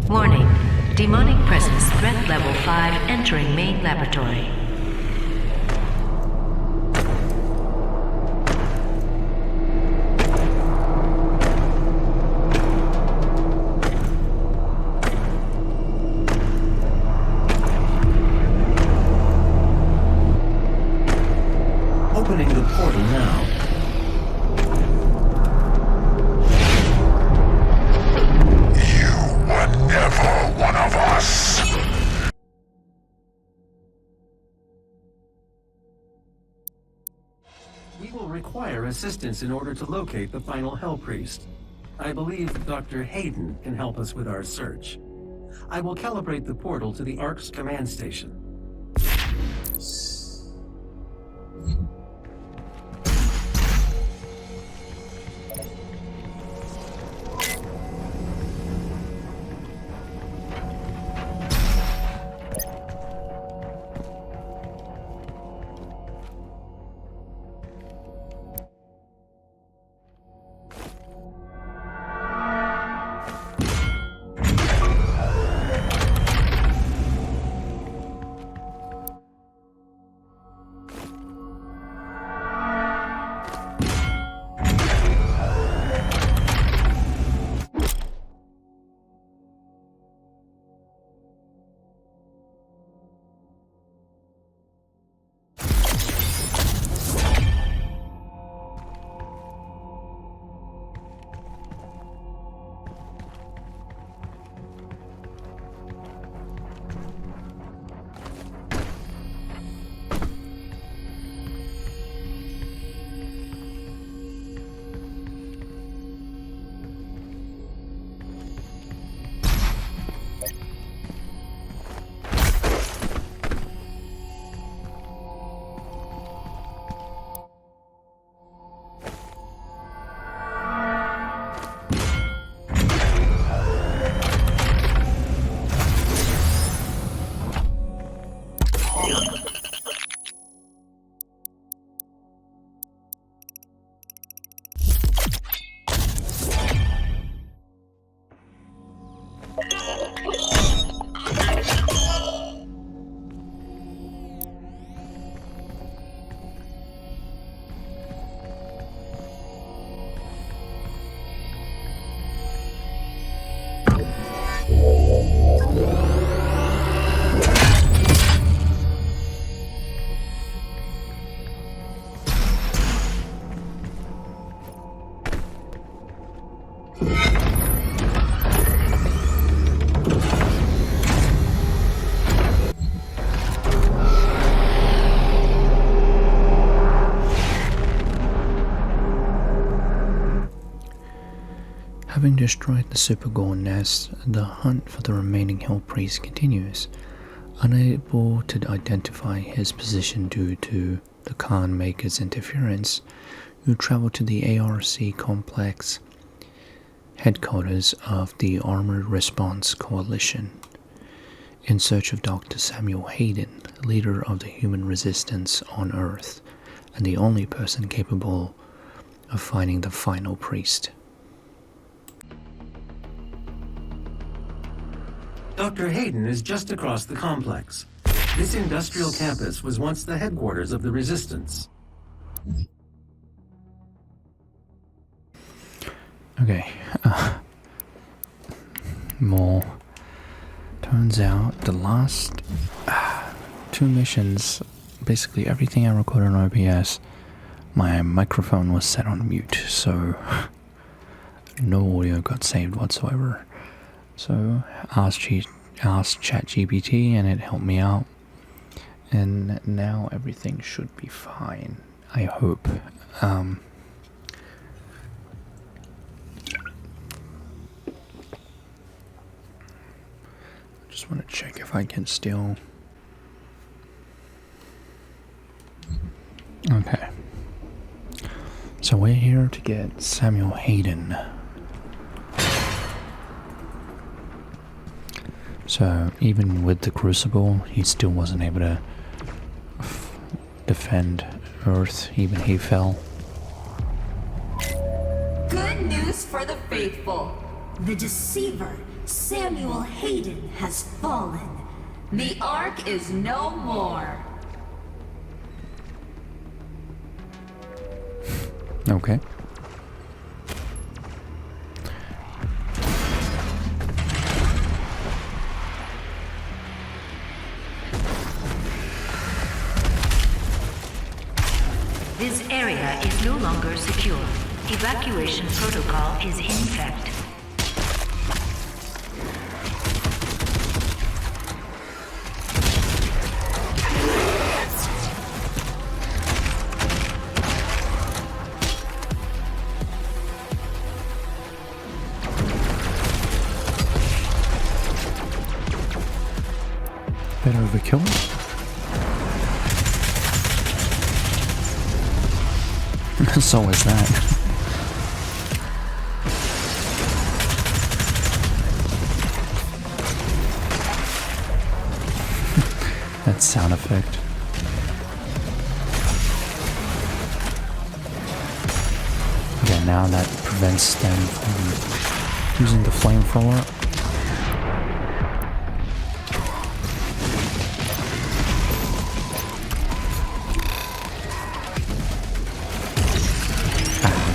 Warning. Demonic presence threat level 5 entering main laboratory. Opening the portal now. We will require assistance in order to locate the final Hell Priest. I believe Dr. Hayden can help us with our search. I will calibrate the portal to the Ark's command station. Having destroyed the Super Gore Nest, the hunt for the remaining Hell Priest continues. Unable to identify his position due to the Khan Mayk's interference, you travel to the ARC complex headquarters of the Armored Response Coalition in search of Dr. Samuel Hayden, leader of the human resistance on Earth, and the only person capable of finding the final priest. Dr. Hayden is just across the complex. This industrial campus was once the headquarters of the Resistance. Okay, more. Turns out the last two missions, basically everything I recorded on OBS, my microphone was set on mute, so no audio got saved whatsoever. So asked ChatGPT and it helped me out, and now everything should be fine, I hope. I just want to check if I can still... Okay. So we're here to get Samuel Hayden. So even with the Crucible, he still wasn't able to defend Earth, even he fell. Good news for the faithful. The Deceiver Samuel Hayden has fallen. The Ark is no more. Okay. This area is no longer secure. Evacuation protocol is in effect. Bit overkill. So is that. That sound effect. Okay, now that prevents them from using the flamethrower.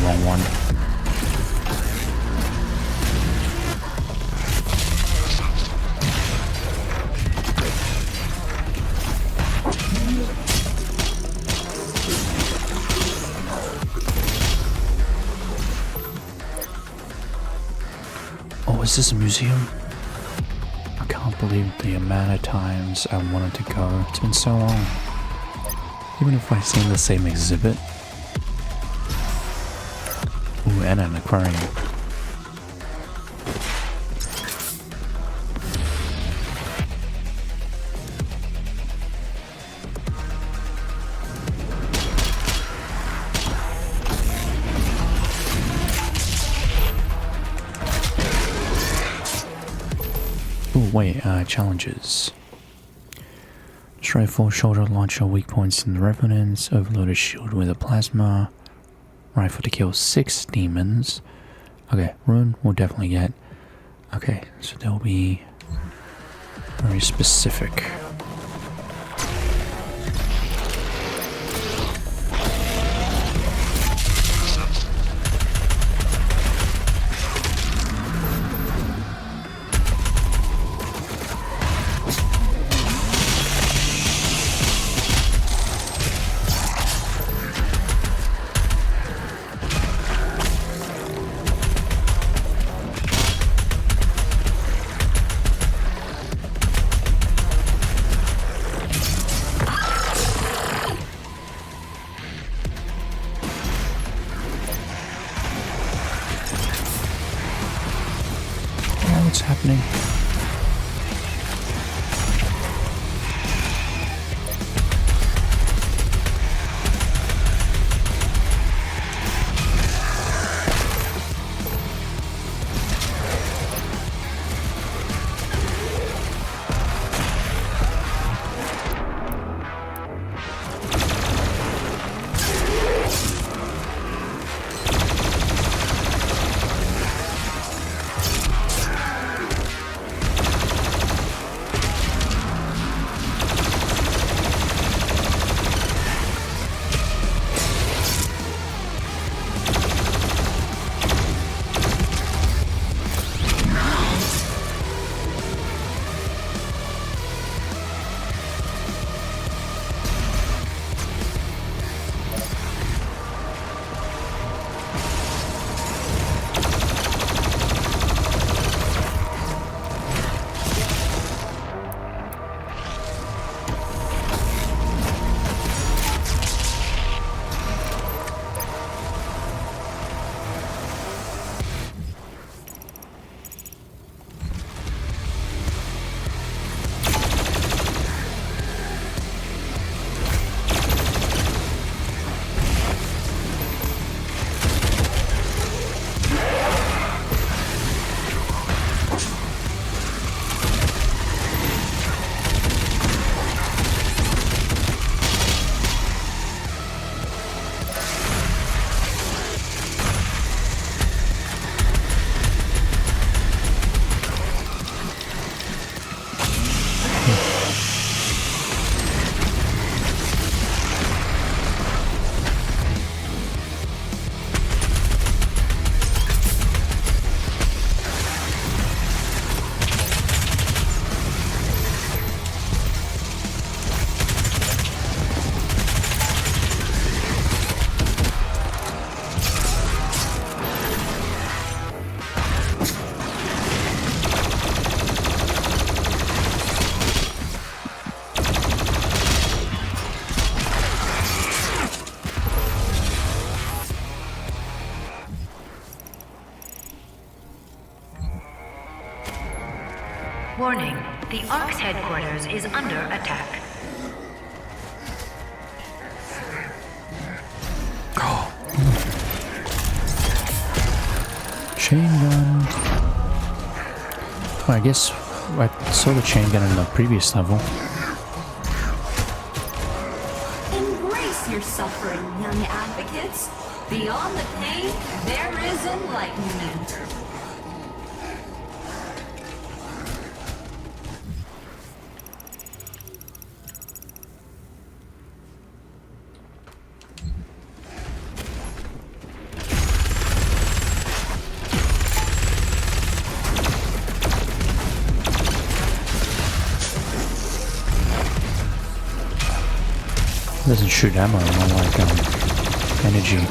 Wrong one. Oh, is this a museum? I can't believe the amount of times I wanted to go. It's been so long. Even if I've seen the same exhibit. Ooh, and an aquarium. Ooh, wait, challenges. Destroy 4 shoulder launcher weak points in the revenants, overload a shield with a plasma. Rifle to kill 6 demons. Okay, rune we'll definitely get. Okay, so they'll be very specific. What's happening? Warning, the Ark's headquarters is under attack. Chain gun. Well, I guess I saw the chain gun in the previous level. Embrace your suffering, young advocates. Beyond the pain, there is enlightenment. It doesn't shoot ammo, more like energy.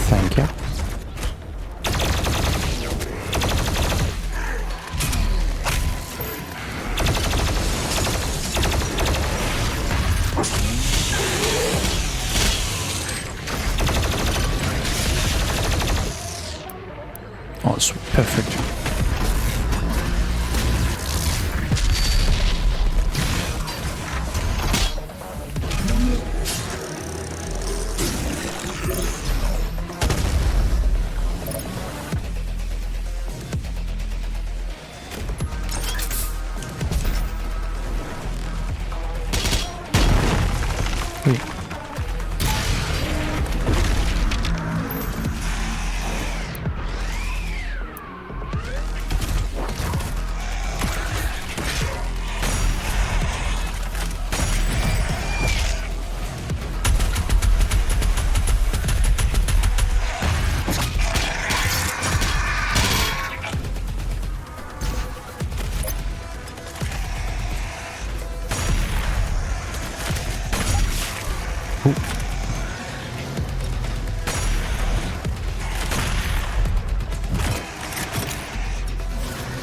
Thank you. Oh, it's perfect. Wait.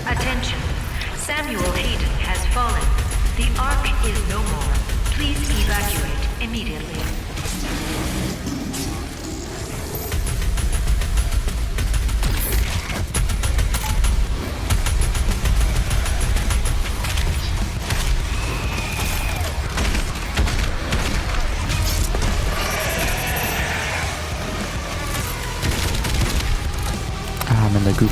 Attention, Samuel Hayden has fallen. The Ark is no more. Please evacuate immediately. I'm in the goop.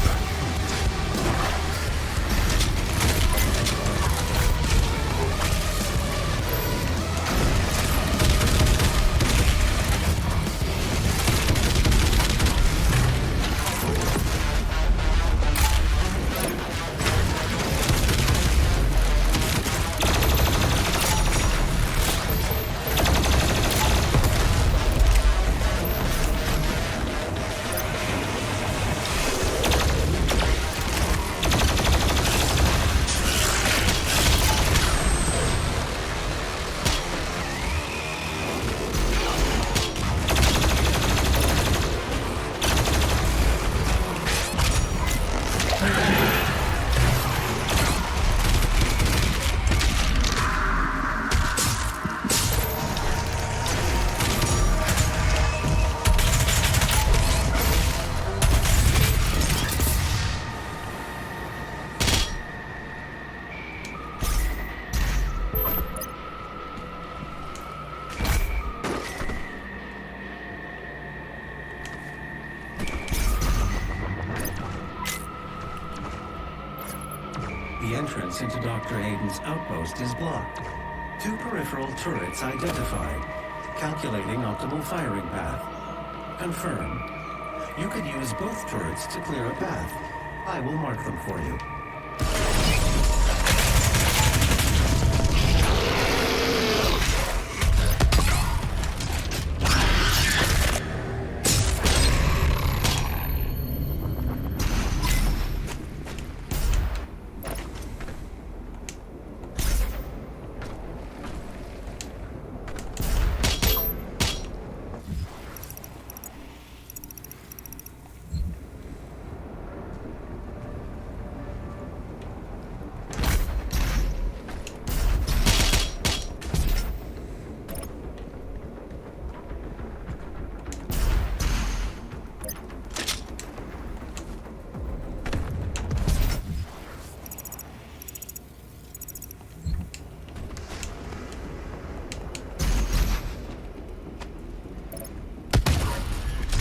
entrance into Dr. Hayden's outpost is blocked. 2 peripheral turrets identified. Calculating optimal firing path. Confirmed. You could use both turrets to clear a path. I will mark them for you.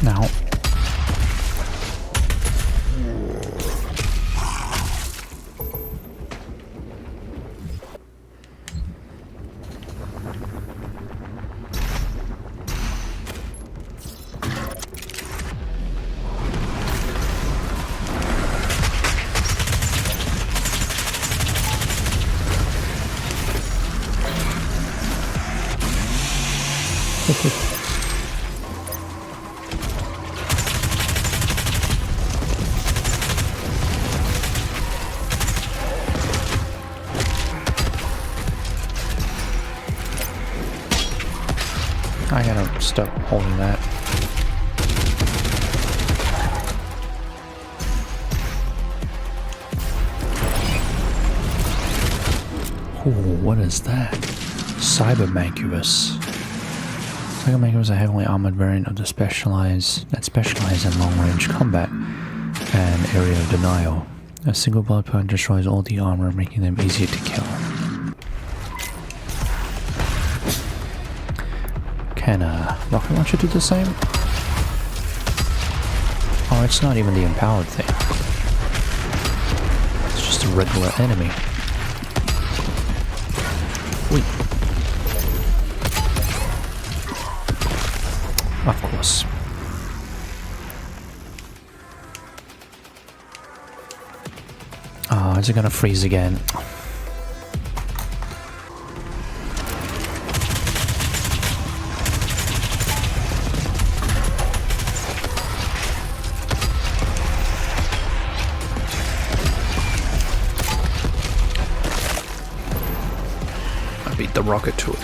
Now. I gotta stop holding that. Ooh, what is that? Cyber Mancubus. Cyber Mancubus are a heavily armored variant of the specialize in long-range combat and area of denial. A single blood punch destroys all the armor, making them easier to kill. Can a rocket launcher do the same? Oh, it's not even the empowered thing. It's just a regular enemy. Wait. Of course. Oh, is it gonna freeze again? Beat the rocket to it.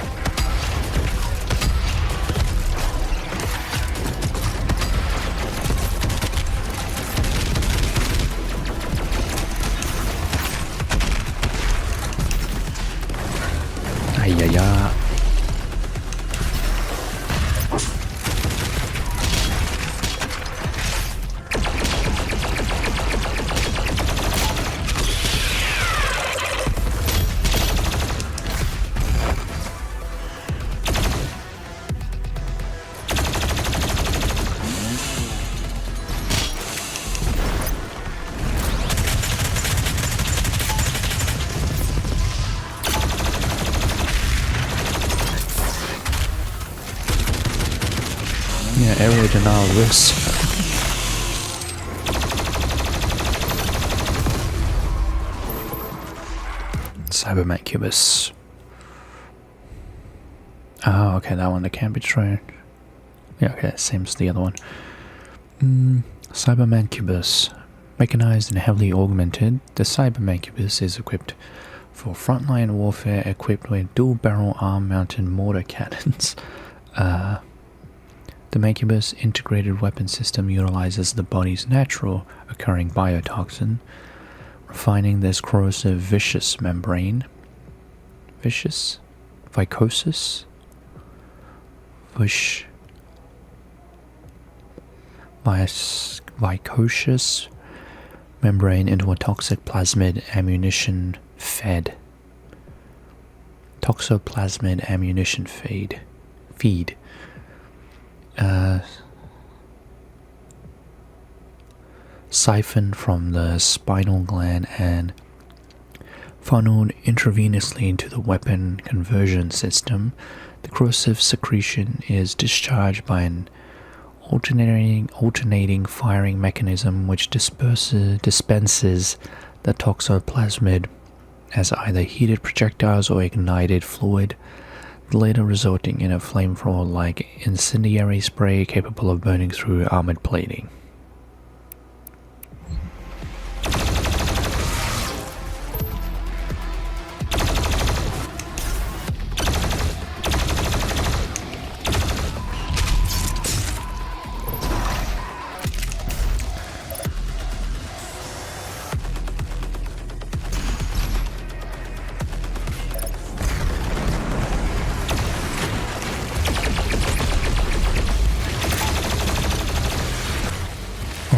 Ayaya. Yeah, area denial risk. Cyber Mancubus. Oh, okay, that one that can't be destroyed. Yeah, okay, same as the other one. Cyber Mancubus. Mechanized and heavily augmented, the Cyber Mancubus is equipped for frontline warfare, equipped with dual-barrel arm-mounted mortar cannons. The Mancubus integrated weapon system utilizes the body's natural occurring biotoxin, refining this corrosive viscous membrane. Vicious? Vicosis? Vicocious membrane into a toxic plasmid ammunition feed. Toxoplasmid ammunition feed. Siphoned from the spinal gland and Funneled intravenously into the weapon conversion system, the corrosive secretion is discharged by an alternating firing mechanism which dispenses the toxoplasmid as either heated projectiles or ignited fluid, later resulting in a flamethrower-like incendiary spray capable of burning through armored plating.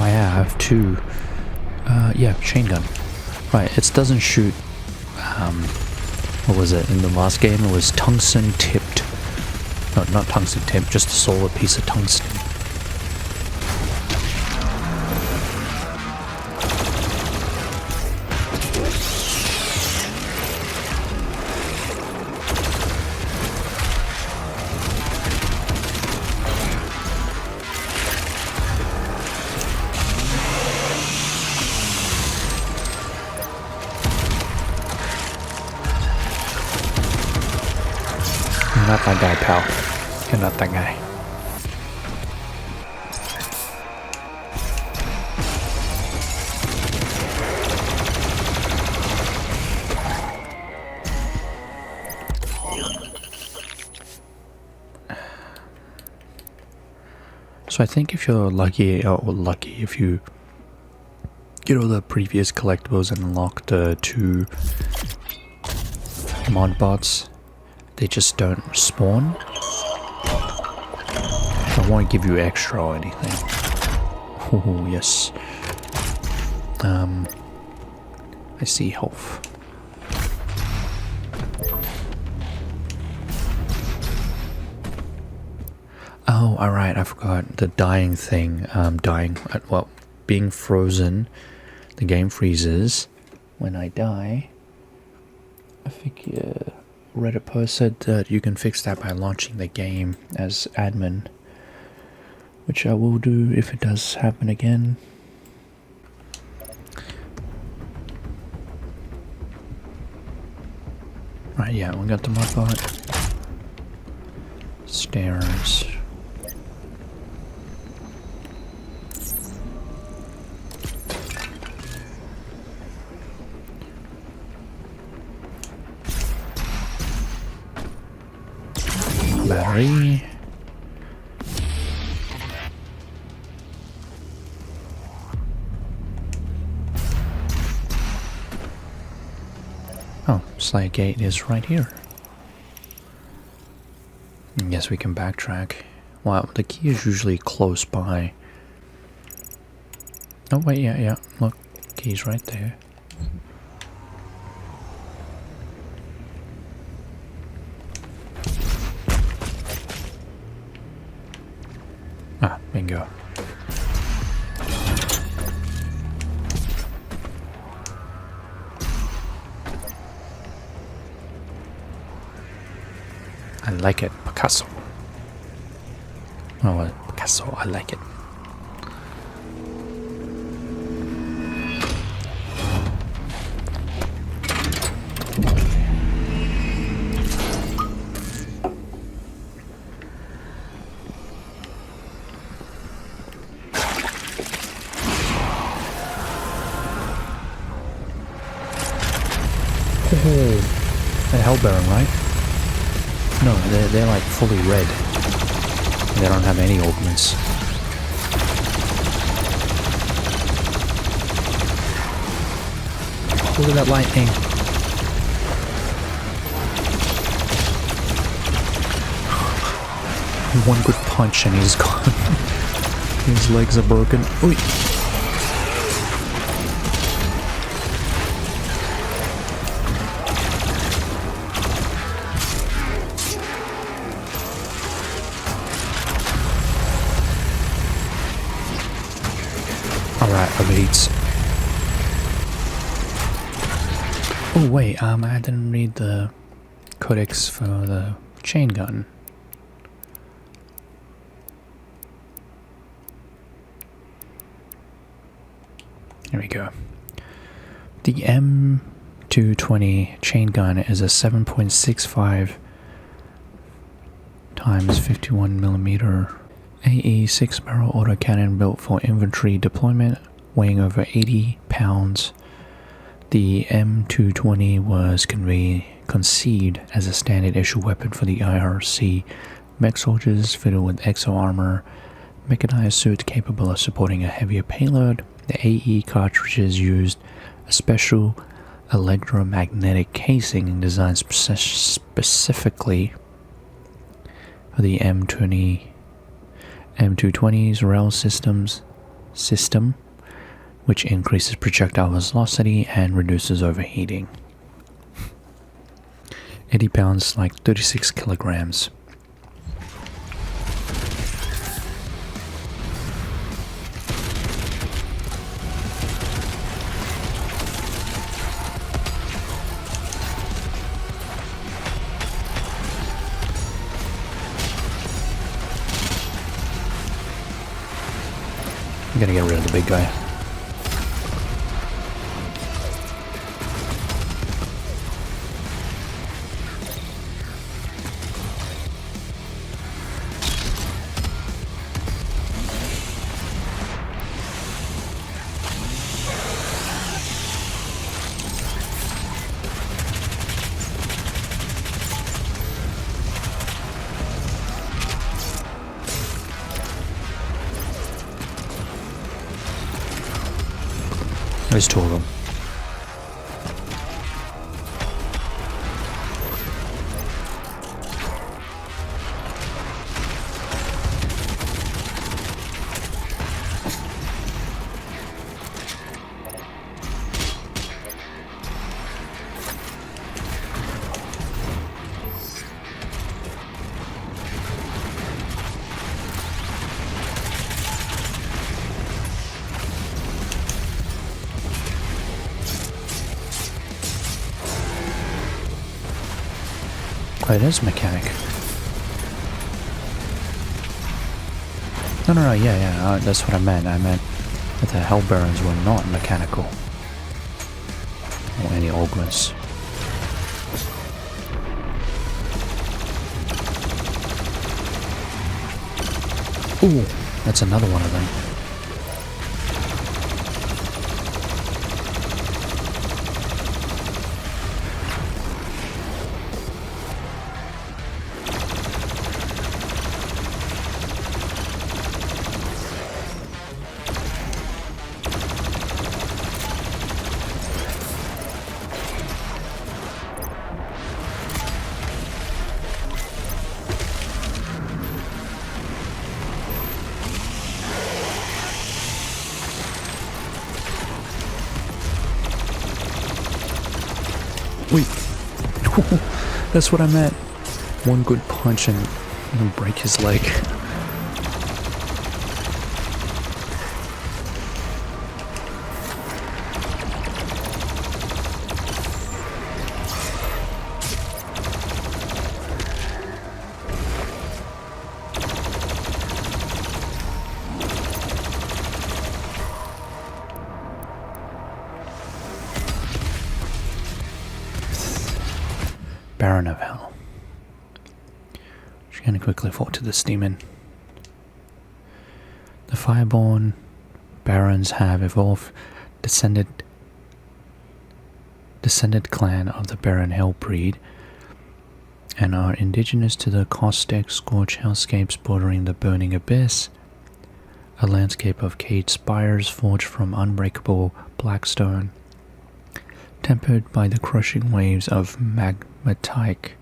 Oh yeah, I have two. Yeah, chain gun. Right, it doesn't shoot. What was it in the last game? It was tungsten tipped. No, not tungsten tipped, just a solid piece of tungsten. Not that guy, pal. You're not that guy. So I think if you're lucky, if you get all the previous collectibles and unlock the 2 mod bots, they just don't spawn. I won't give you extra or anything. Oh yes. I see health. Oh, alright, I forgot the dying thing. Well, being frozen, the game freezes when I die. I think Reddit post said that you can fix that by launching the game as admin, which I will do if it does happen again. Right, yeah, we got the modbot. Stairs. Battery. Oh, slide gate is right here. I guess we can backtrack. Wow, the key is usually close by. Oh wait, yeah, look, key's right there. Ah, bingo. I like it, Picasso. Oh, well, Picasso, I like it. They're Hellbearing, right? No, they're like fully red. They don't have any augments. Look at that lightning. One good punch and he's gone. His legs are broken. Ooh. Alright, elites. Oh wait, I didn't read the codex for the chain gun. Here we go. The M220 chain gun is a 7.65 times 51mm AE 6-barrel autocannon built for infantry deployment, weighing over 80 pounds. The M220 was conceived as a standard issue weapon for the IRC mech soldiers, fitted with exo armor, mechanized suit capable of supporting a heavier payload. The AE cartridges used a special electromagnetic casing designed specifically for the M220's rail system, which increases projectile velocity and reduces overheating. 80 pounds, like 36 kilograms. I'm gonna get rid of the big guy. There's two of them. Oh, it is mechanic. No, yeah, that's what I meant. I meant that the Hell Barons were not mechanical. Or any augments. Ooh, that's another one of them. Wait, that's what I meant. One good punch and it'll break his leg. Baron of Hell. Just gonna quickly fall to this demon. The Fireborn Barons have evolved descended clan of the Baron Hell breed and are indigenous to the caustic scorched hellscapes bordering the burning abyss, a landscape of caged spires forged from unbreakable black stone, tempered by the crushing waves of magmatic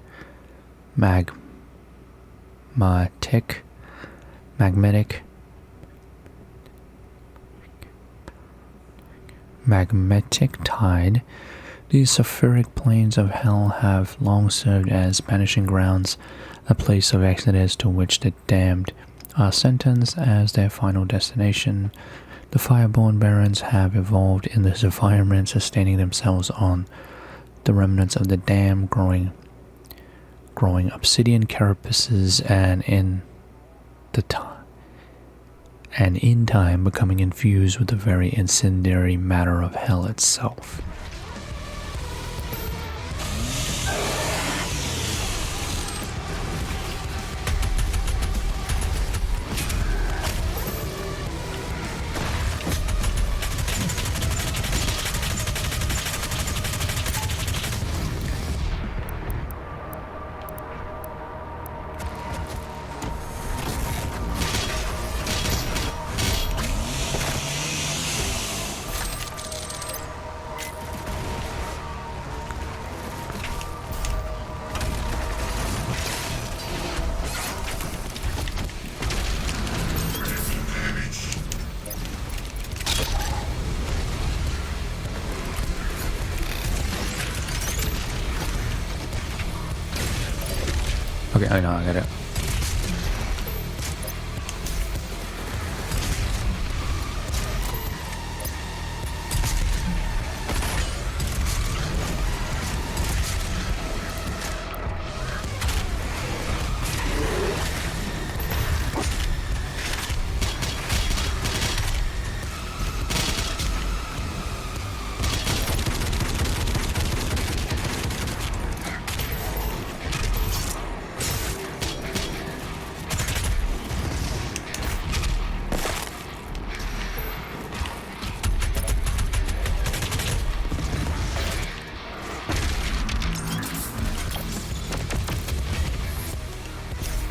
tide. These sulfuric plains of hell have long served as banishing grounds, a place of exodus to which the damned are sentenced as their final destination. The Fireborn Barons have evolved in this environment, sustaining themselves on the remnants of the dam, growing obsidian carapaces, and in time becoming infused with the very incendiary matter of hell itself. Okay, I know, I got it.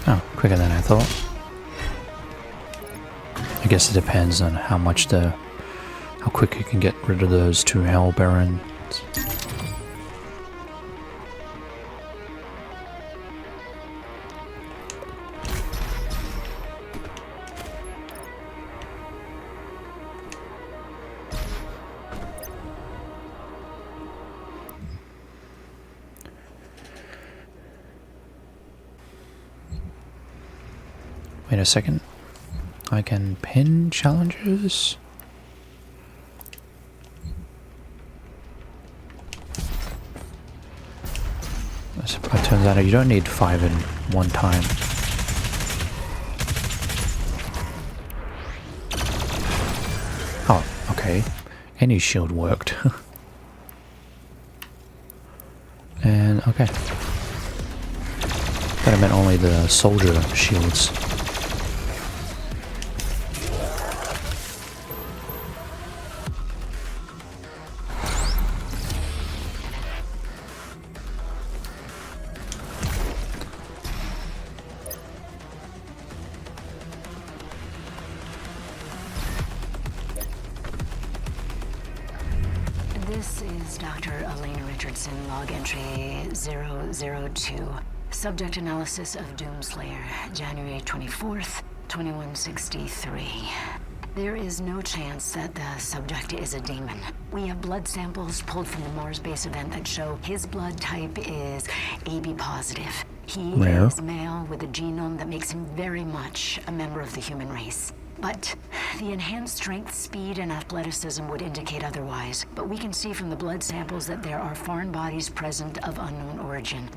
Oh, quicker than I thought. I guess it depends on how quick you can get rid of those two Hell Barons. Wait a second. I can pin challenges? It turns out you don't need 5 in one time. Oh, okay. Any shield worked. And, okay. That meant only the soldier shields. This is Dr. Elena Richardson, log entry 002. Subject analysis of Doomslayer, January 24th, 2163. There is no chance that the subject is a demon. We have blood samples pulled from the Mars base event that show his blood type is AB positive. He is male with a genome that makes him very much a member of the human race. But the enhanced strength, speed, and athleticism would indicate otherwise. But we can see from the blood samples that there are foreign bodies present of unknown origin.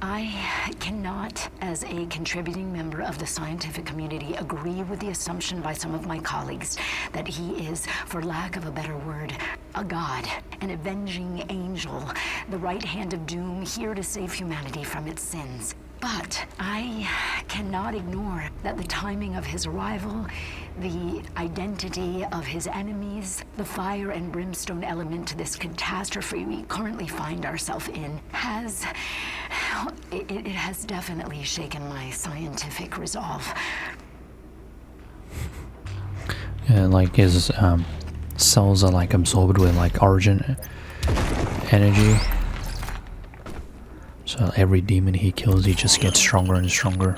I cannot, as a contributing member of the scientific community, agree with the assumption by some of my colleagues that he is, for lack of a better word, a god, an avenging angel, the right hand of doom, here to save humanity from its sins. But I cannot ignore that the timing of his arrival, the identity of his enemies, the fire and brimstone element to this catastrophe we currently find ourselves in it has definitely shaken my scientific resolve. Yeah, like his cells are like absorbed with like origin energy. So every demon he kills, he just gets stronger and stronger.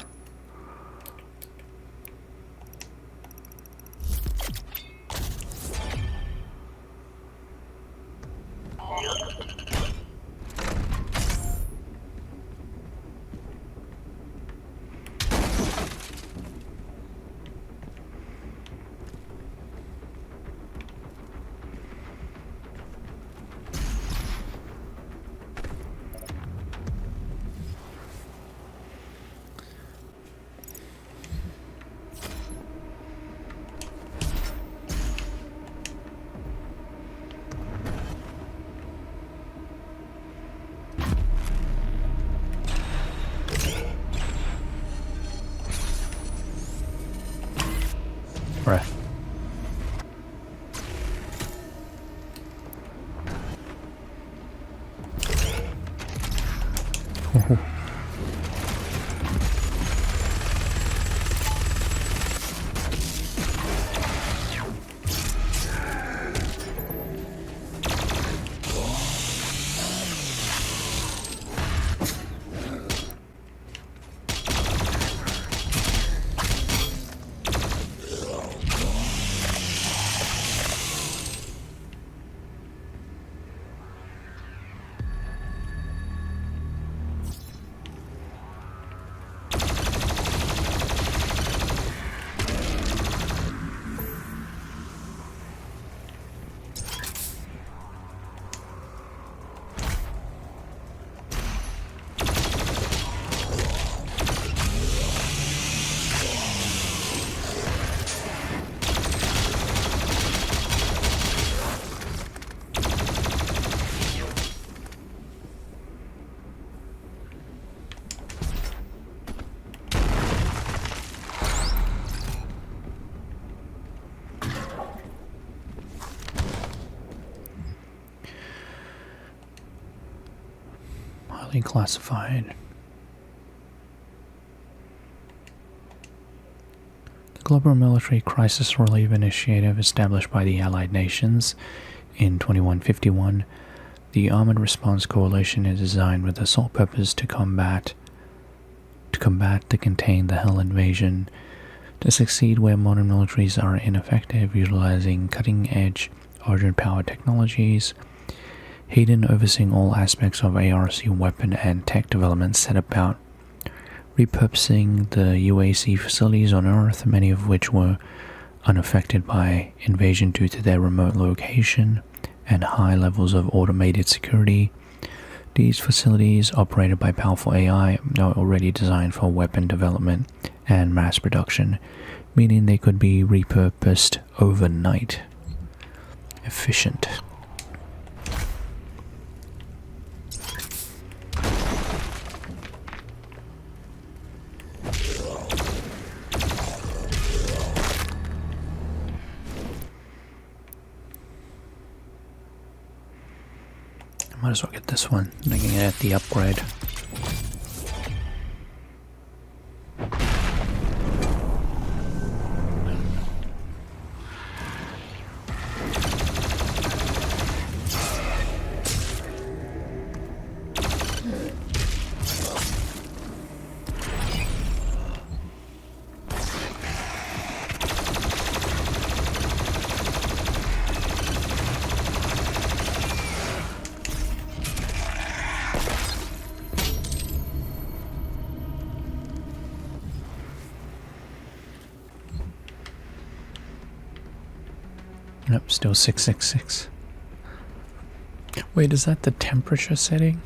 Bruh. Highly classified. The Global Military Crisis Relief Initiative, established by the Allied Nations in 2151, the Armored Response Coalition is designed with the sole purpose to combat, to contain the Hell invasion, to succeed where modern militaries are ineffective, utilizing cutting-edge urgent power technologies. Hayden, overseeing all aspects of ARC weapon and tech development, set about repurposing the UAC facilities on Earth, many of which were unaffected by invasion due to their remote location and high levels of automated security. These facilities, operated by powerful AI, are already designed for weapon development and mass production, meaning they could be repurposed overnight. Efficient. Might as well get this one. I can get the upgrade. Nope, still 666. Wait, is that the temperature setting?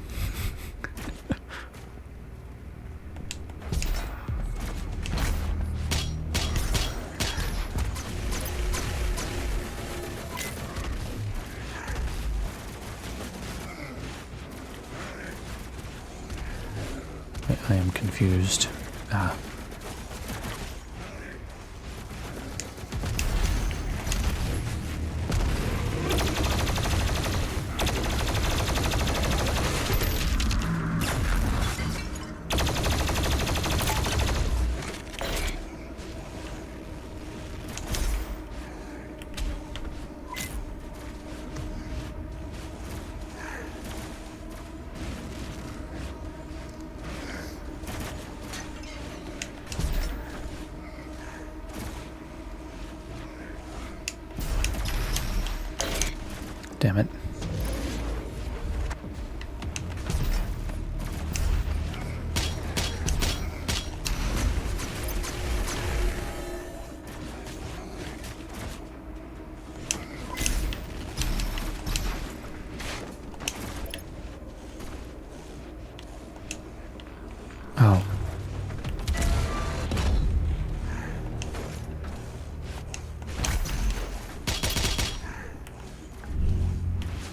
I am confused. Damn it. Oh.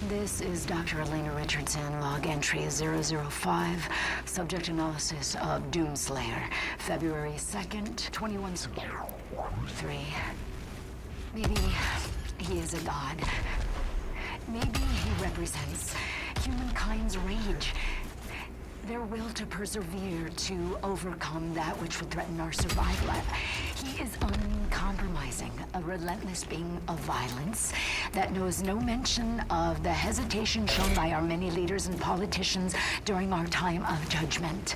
This is Dr. Elena Richardson, log entry 005, subject analysis of Doomslayer, February 2nd, 21... 3. a god. Maybe he represents humankind's rage. Their will to persevere, to overcome that which would threaten our survival. He is uncompromising, a relentless being of violence that knows no mention of the hesitation shown by our many leaders and politicians during our time of judgment.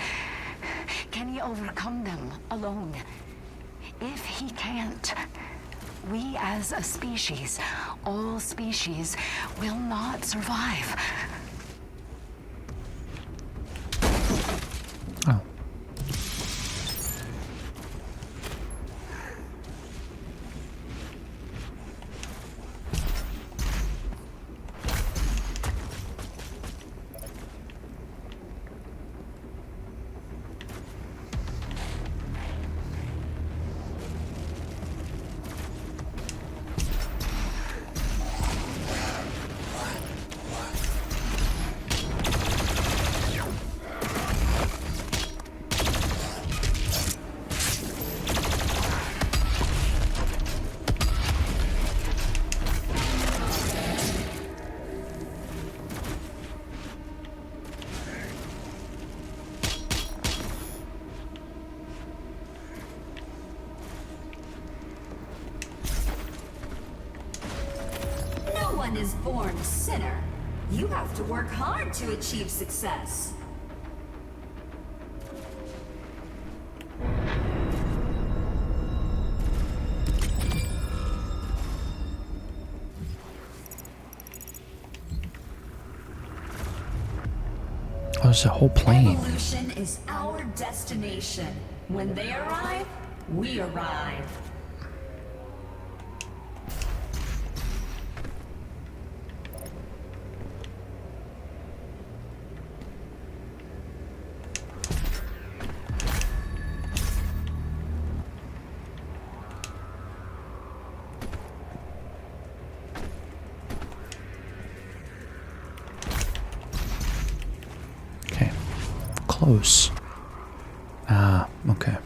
Can he overcome them alone? If he can't, we as a species, all species, will not survive. Oh. No one is born a sinner. You have to work hard to achieve success. Oh, there's a whole plane. Evolution is our destination. When they arrive, we arrive. Okay. Close. Ah, okay.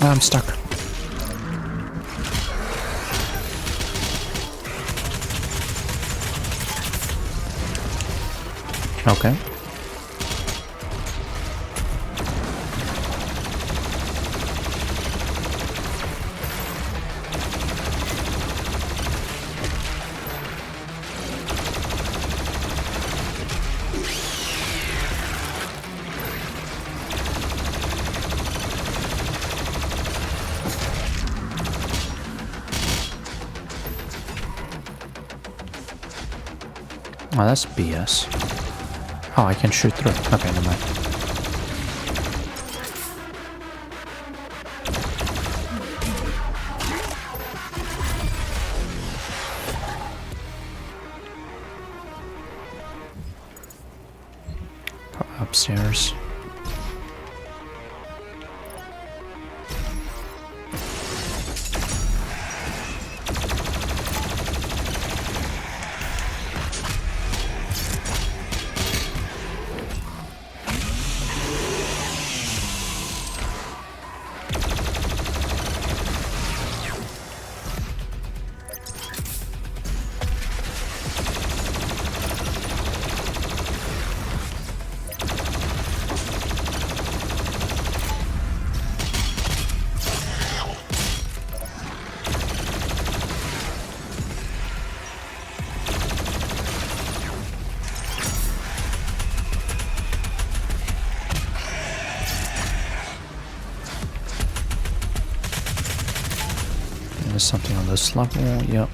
I'm stuck. Okay. Oh, that's BS. Oh, I can shoot through. Okay, never mind. Upstairs. something on this level. Yep.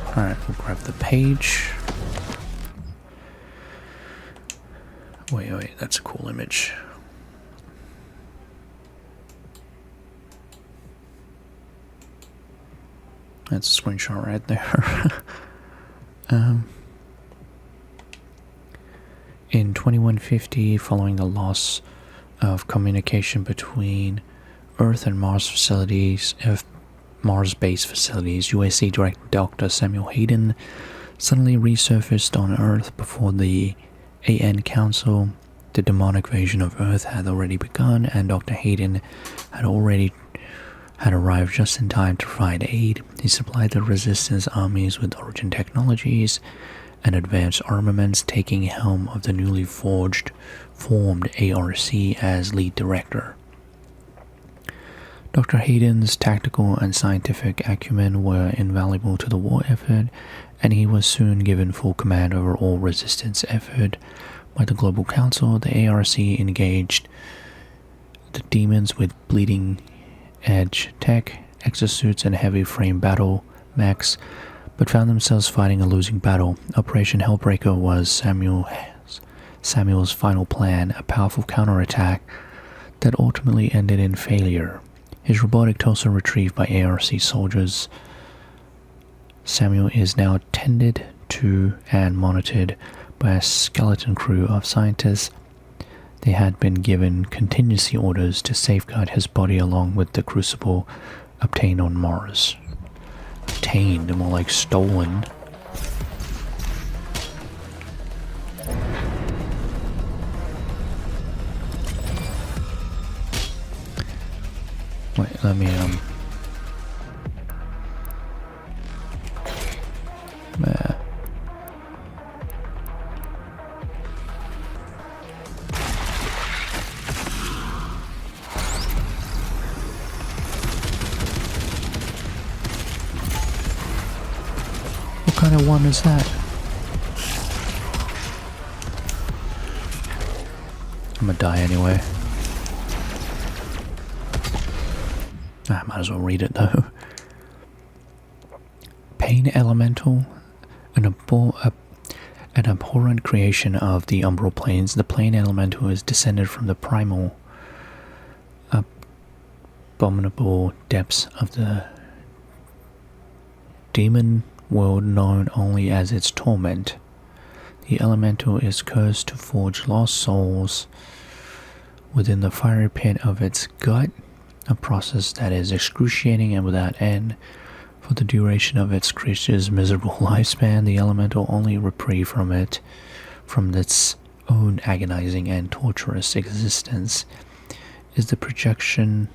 Alright, we'll grab the page. Wait, that's a cool image. That's a screenshot right there. In 2150, following the loss of communication between Earth and Mars facilities, Mars-based facilities, USC Director Dr. Samuel Hayden suddenly resurfaced on Earth before the AN Council. The demonic invasion of Earth had already begun, and Dr. Hayden had arrived just in time to provide aid. He supplied the resistance armies with origin technologies and advanced armaments, taking helm of the newly formed ARC as lead director. Dr. Hayden's tactical and scientific acumen were invaluable to the war effort, and he was soon given full command over all resistance effort by the Global Council. The ARC engaged the demons with bleeding edge tech, exosuits, and heavy frame battle mechs, but found themselves fighting a losing battle. Operation Hellbreaker was Samuel's final plan, a powerful counterattack that ultimately ended in failure. His robotic torso retrieved by ARC soldiers, Samuel is now tended to and monitored by a skeleton crew of scientists. They had been given contingency orders to safeguard his body along with the crucible obtained on Mars. Obtained, more like stolen. Wait, let me what kind of one is that? I'm gonna die anyway. I might as well read it though. Pain Elemental, an abhorrent creation of the umbral planes. The Plane Elemental is descended from the primal, abominable depths of the demon world known only as its torment. The Elemental is cursed to forge lost souls within the fiery pit of its gut, a process that is excruciating and without end. For the duration of its creature's miserable lifespan, the Elemental only reprieve from its own agonizing and torturous existence is the projection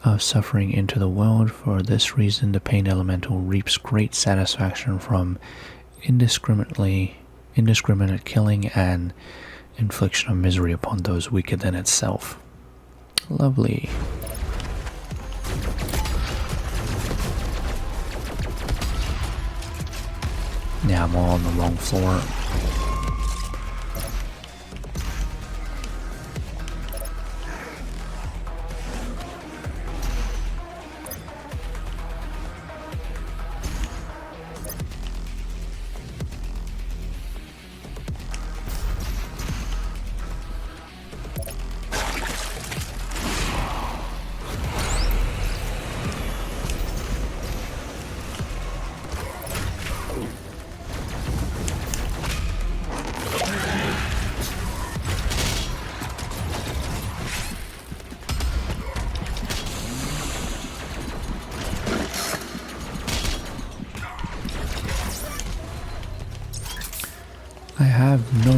of suffering into the world. For this reason, the Pain Elemental reaps great satisfaction from indiscriminate killing and infliction of misery upon those weaker than itself. Lovely. Yeah, I'm all on the wrong floor. I have no...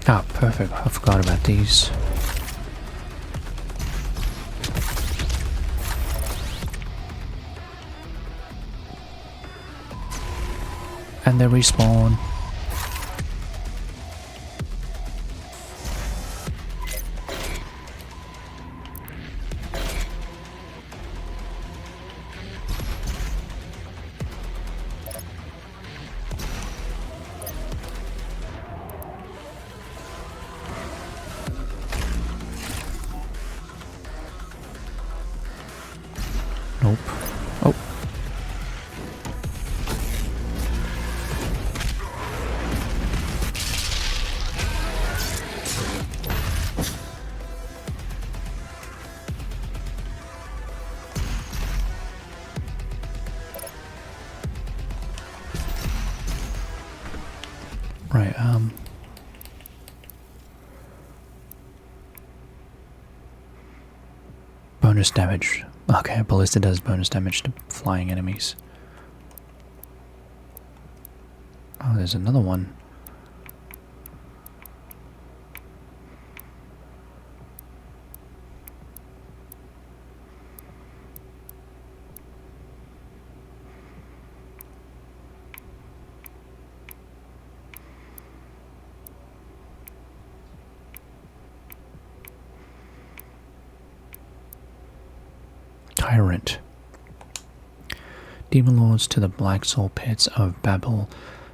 Ah, perfect. I forgot about these. And they respawn. Nope. Oh. Right, bonus damage. Okay, Ballista does bonus damage to flying enemies. Oh, there's another one. Tyrant. Demon Lords to the Black Soul Pits of Babel.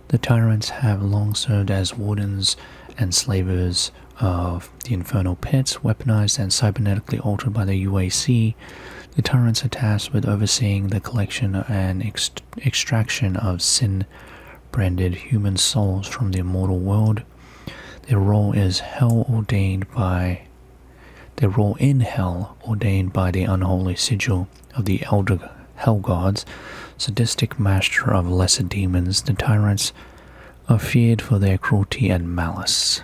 The Tyrants have long served as wardens and slavers of the Infernal Pits, weaponized and cybernetically altered by the UAC. The Tyrants are tasked with overseeing the collection and extraction of sin-branded human souls from the immortal world. Their role in hell ordained by the unholy sigil of the elder hell gods, sadistic master of lesser demons. The Tyrants are feared for their cruelty and malice.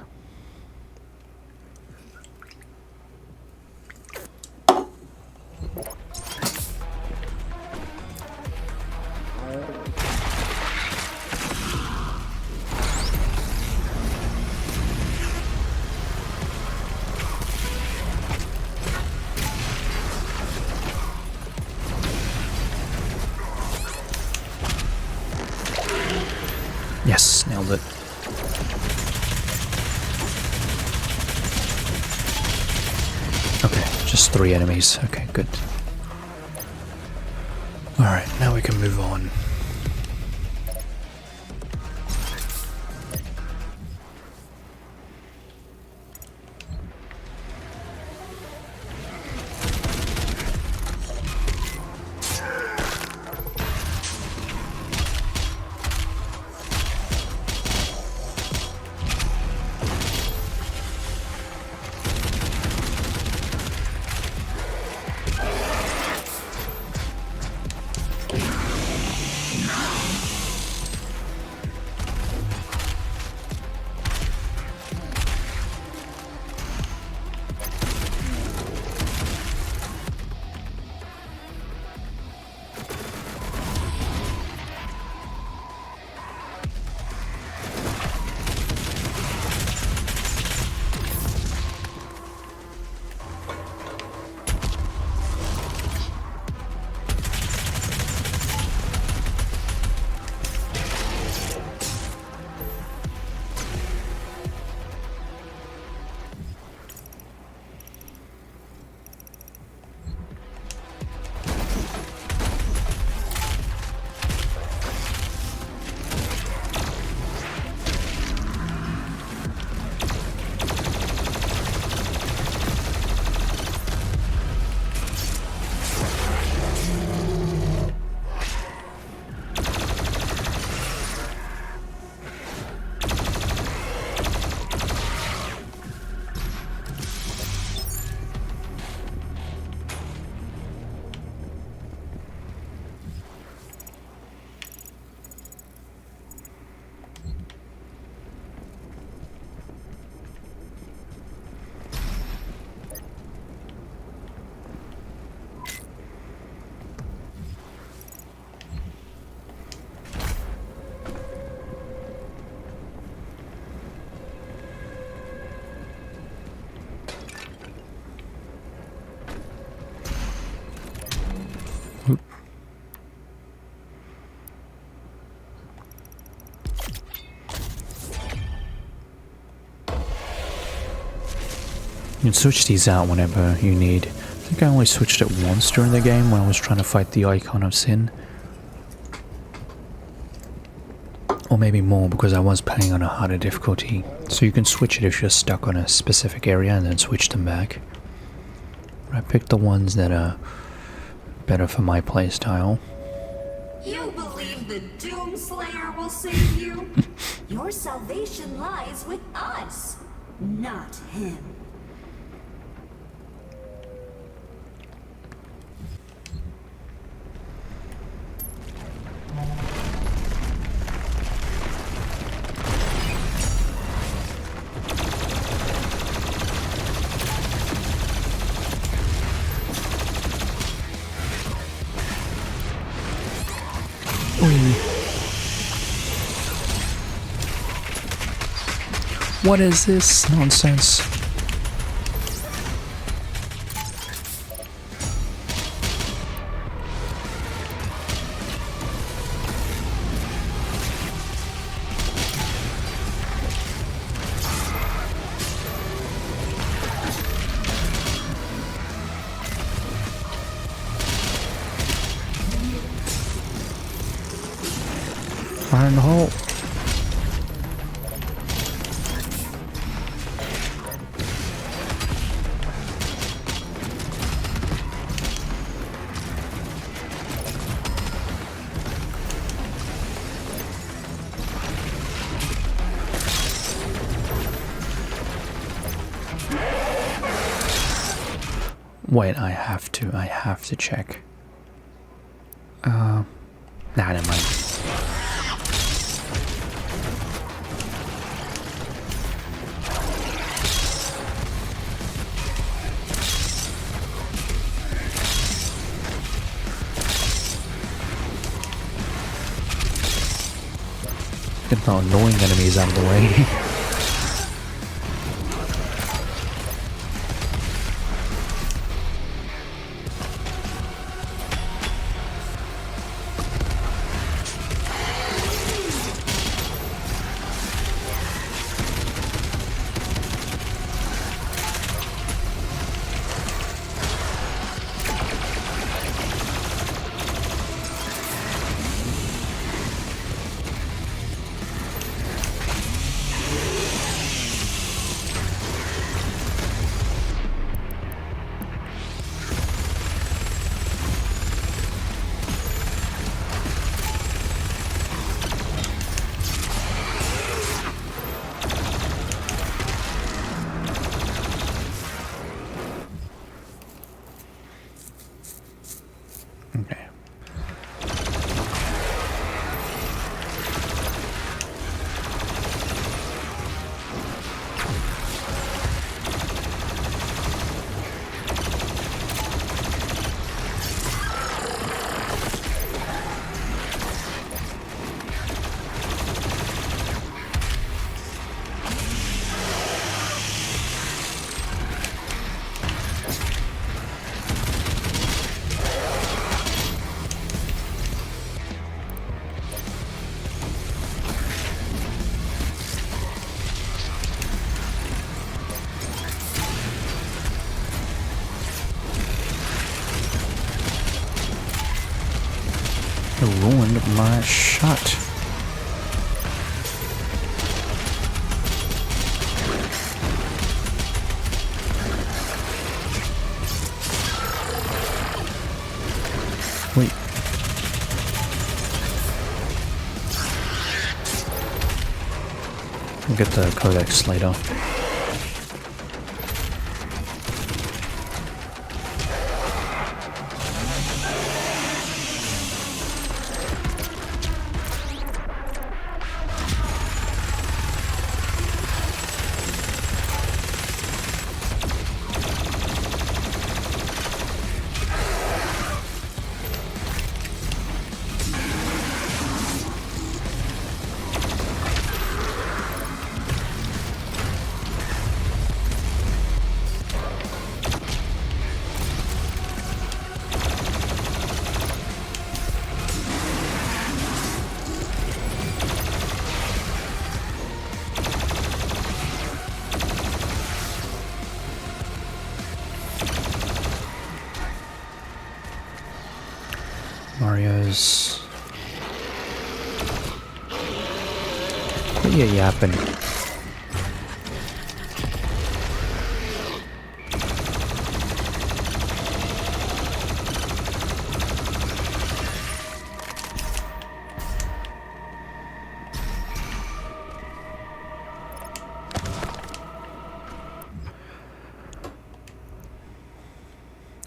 Yes, nailed it. Okay, just 3 enemies. Okay, good. Alright, now we can move on. You can switch these out whenever you need. I think I only switched it once during the game when I was trying to fight the Icon of Sin. Or maybe more because I was playing on a harder difficulty. So you can switch it if you're stuck on a specific area and then switch them back. But I picked the ones that are better for my playstyle. You believe the Doomslayer will save you? Your salvation lies with us, not him. What is this nonsense? Fire in the hole. Wait, I have to check. Nah, never mind. Get the annoying enemies out of the way. Okay. It ruined my shot. Wait. We'll get the codex later. scenarios. Quit your yapping.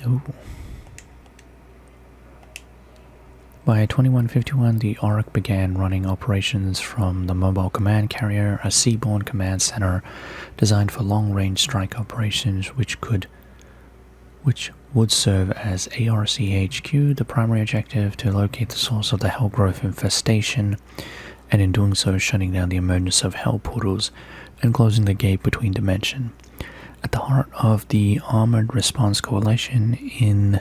Ooh. By 2151, the ARC began running operations from the Mobile Command Carrier, a seaborne command center designed for long-range strike operations, which would serve as ARCHQ, the primary objective to locate the source of the Hell Growth infestation, and in doing so shutting down the emergence of Hell portals and closing the gate between dimensions. At the heart of the Armored Response Coalition is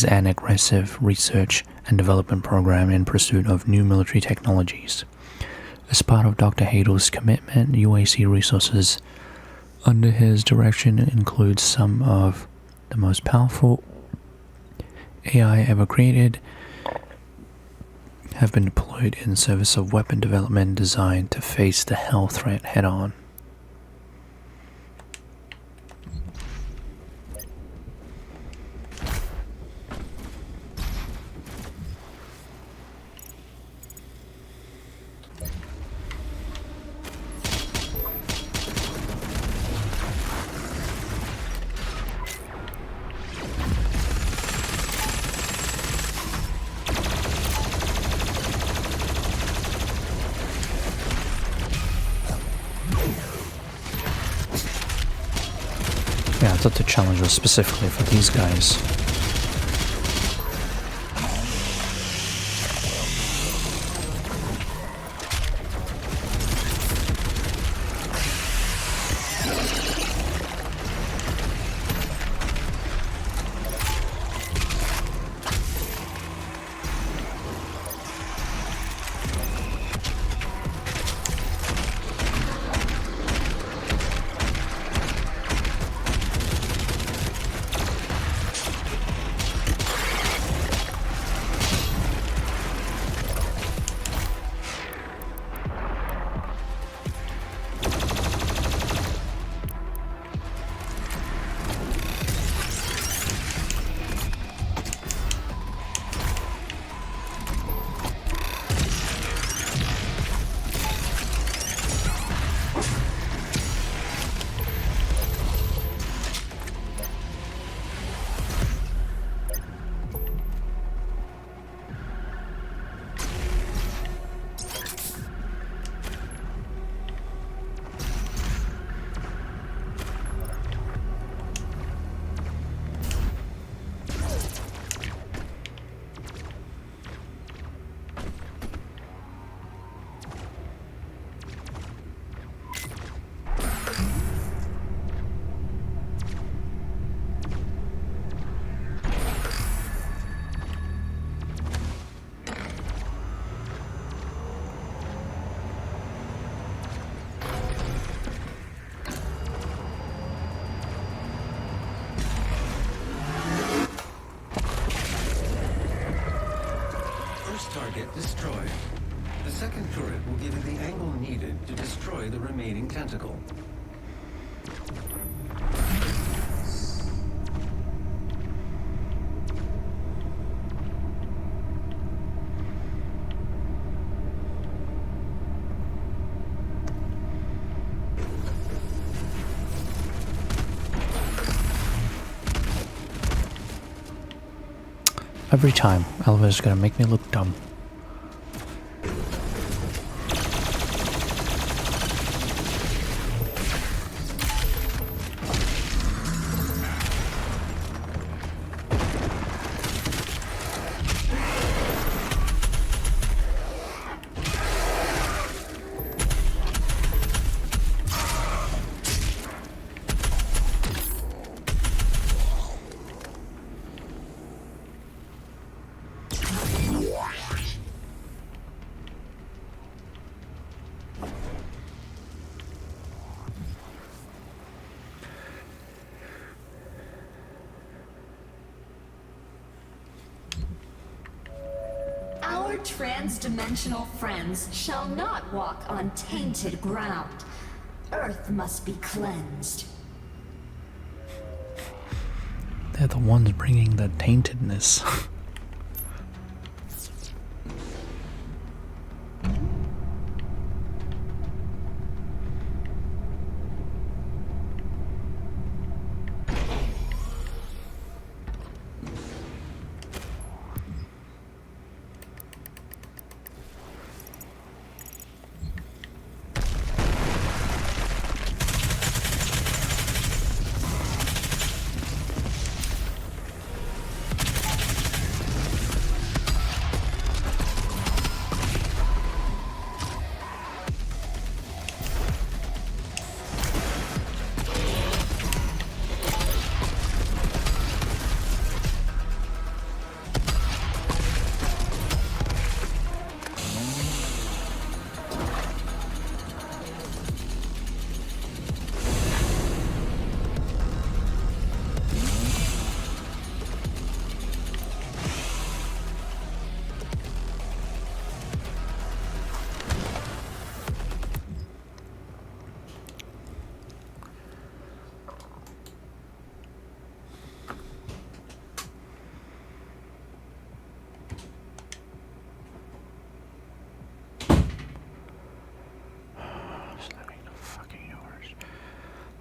an aggressive research and development program in pursuit of new military technologies. As part of Dr. Hayden's commitment, UAC resources under his direction include some of the most powerful AI ever created, have been deployed in service of weapon development designed to face the Hell threat head-on. Yeah, I thought the challenge was specifically for these guys. Target destroyed. The second turret will give you the angle needed to destroy the remaining tentacle. Every time, Elevator's gonna make me look dumb. trans-dimensional friends shall not walk on tainted ground. Earth must be cleansed. They're the ones bringing the taintedness.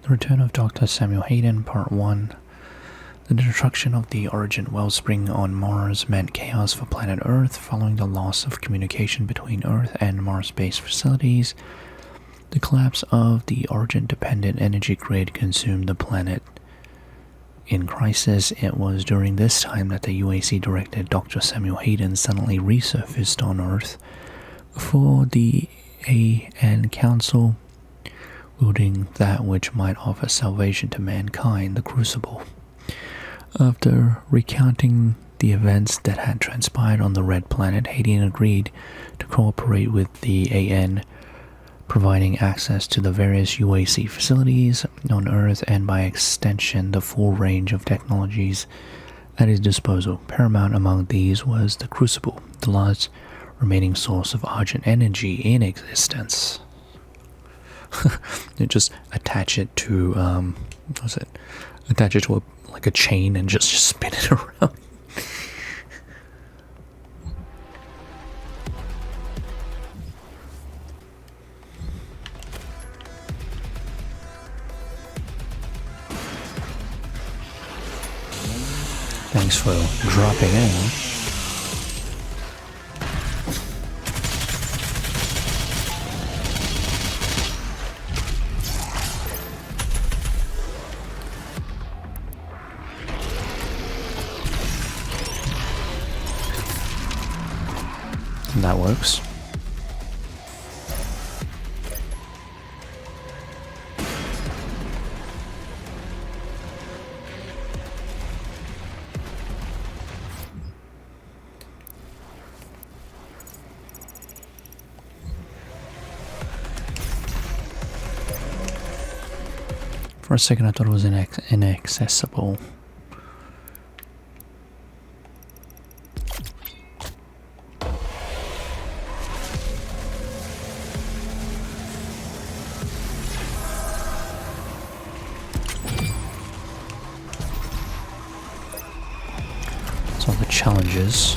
The Return of Dr. Samuel Hayden, Part 1. The destruction of the Origin wellspring on Mars meant chaos for planet Earth following the loss of communication between Earth and Mars-based facilities. The collapse of the Origin-dependent energy grid consumed the planet. In crisis, it was during this time that the UAC director Dr. Samuel Hayden suddenly resurfaced on Earth for the AN Council, wielding that which might offer salvation to mankind, the Crucible. After recounting the events that had transpired on the Red Planet, Hayden agreed to cooperate with the AN, providing access to the various UAC facilities on Earth and by extension the full range of technologies at his disposal. Paramount among these was the Crucible, the last remaining source of Argent energy in existence. You just attach it to attach it to like a chain and just spin it around. Thanks for dropping in. That works. For a second I thought it was inaccessible. All the challenges.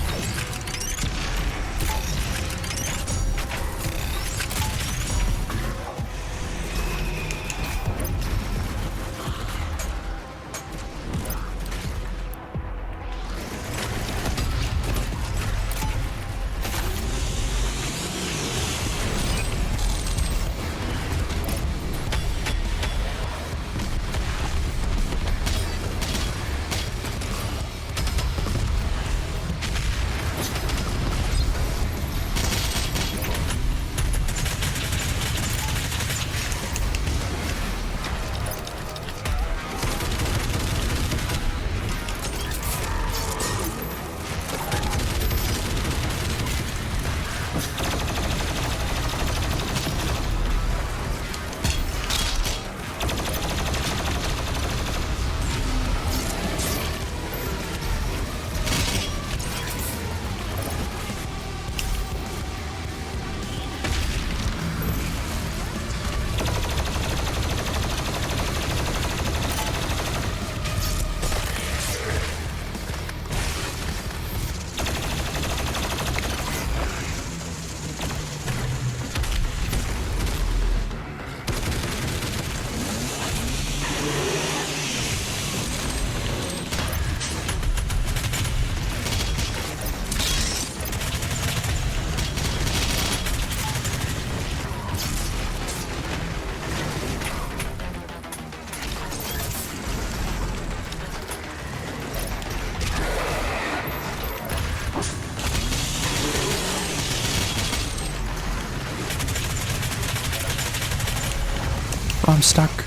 I'm stuck.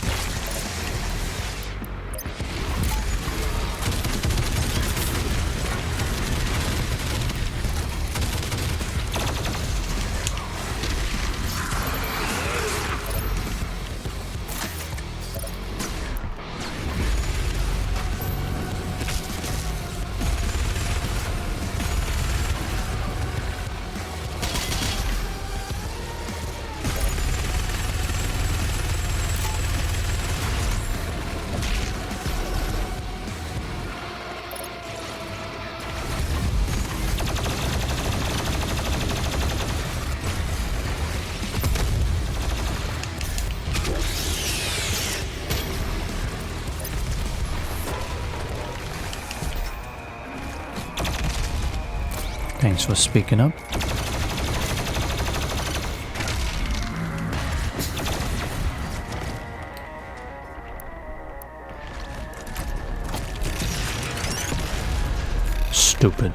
Thanks for speaking up. Stupid.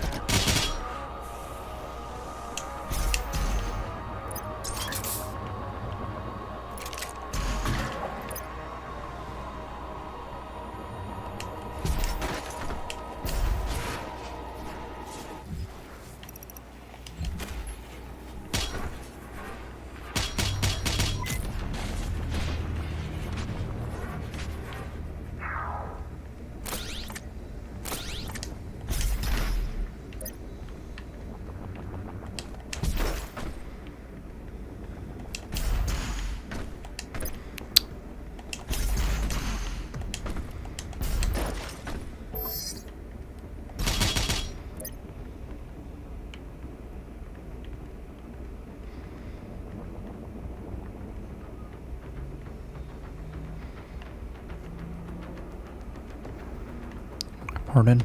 Pardon?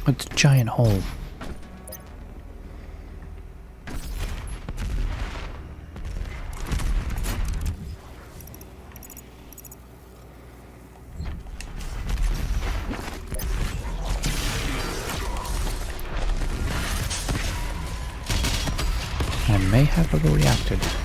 It's a giant hole. I may have overreacted.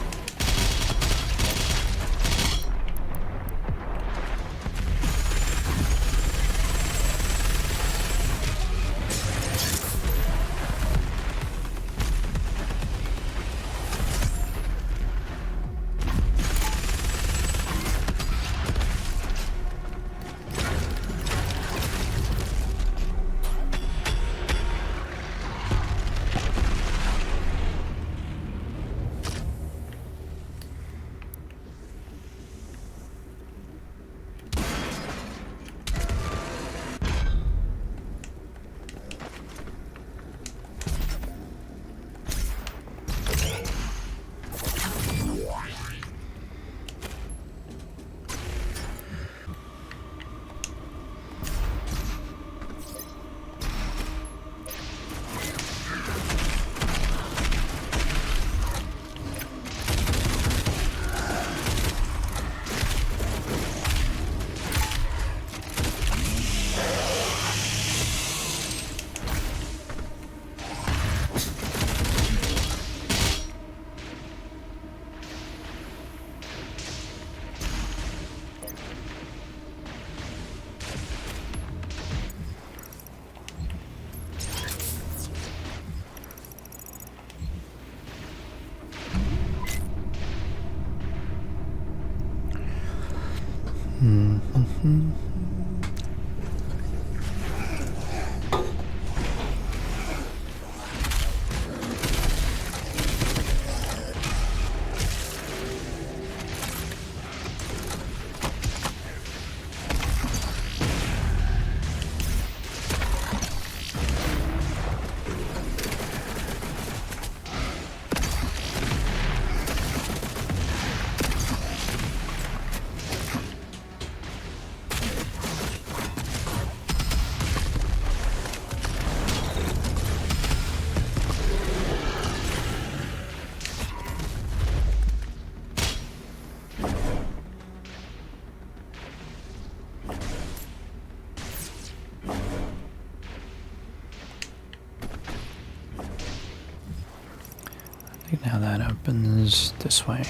I think now that opens this way.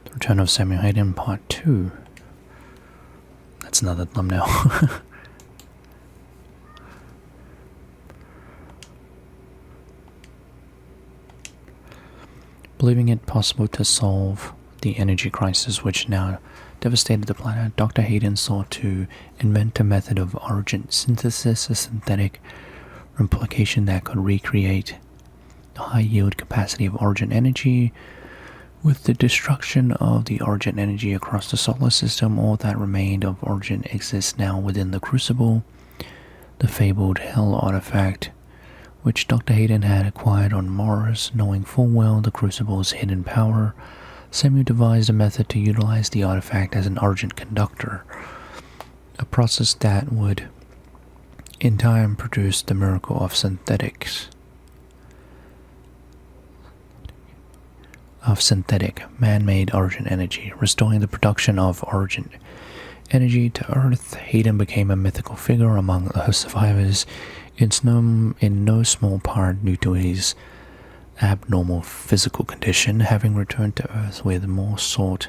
The Return of Samuel Hayden Part 2. That's another thumbnail. Believing it possible to solve the energy crisis which now devastated the planet, Dr. Hayden sought to invent a method of origin synthesis, a synthetic replication that could recreate the high yield capacity of origin energy. With the destruction of the origin energy across the solar system, all that remained of origin exists now within the Crucible, the fabled Hell artifact, which Dr. Hayden had acquired on Mars. Knowing full well the Crucible's hidden power, Samuel devised a method to utilize the artifact as an origin conductor, a process that would in time produce the miracle of synthetic man-made origin energy. Restoring the production of origin energy to Earth, Hayden became a mythical figure among the survivors, in no small part due to his abnormal physical condition. Having returned to Earth with most sought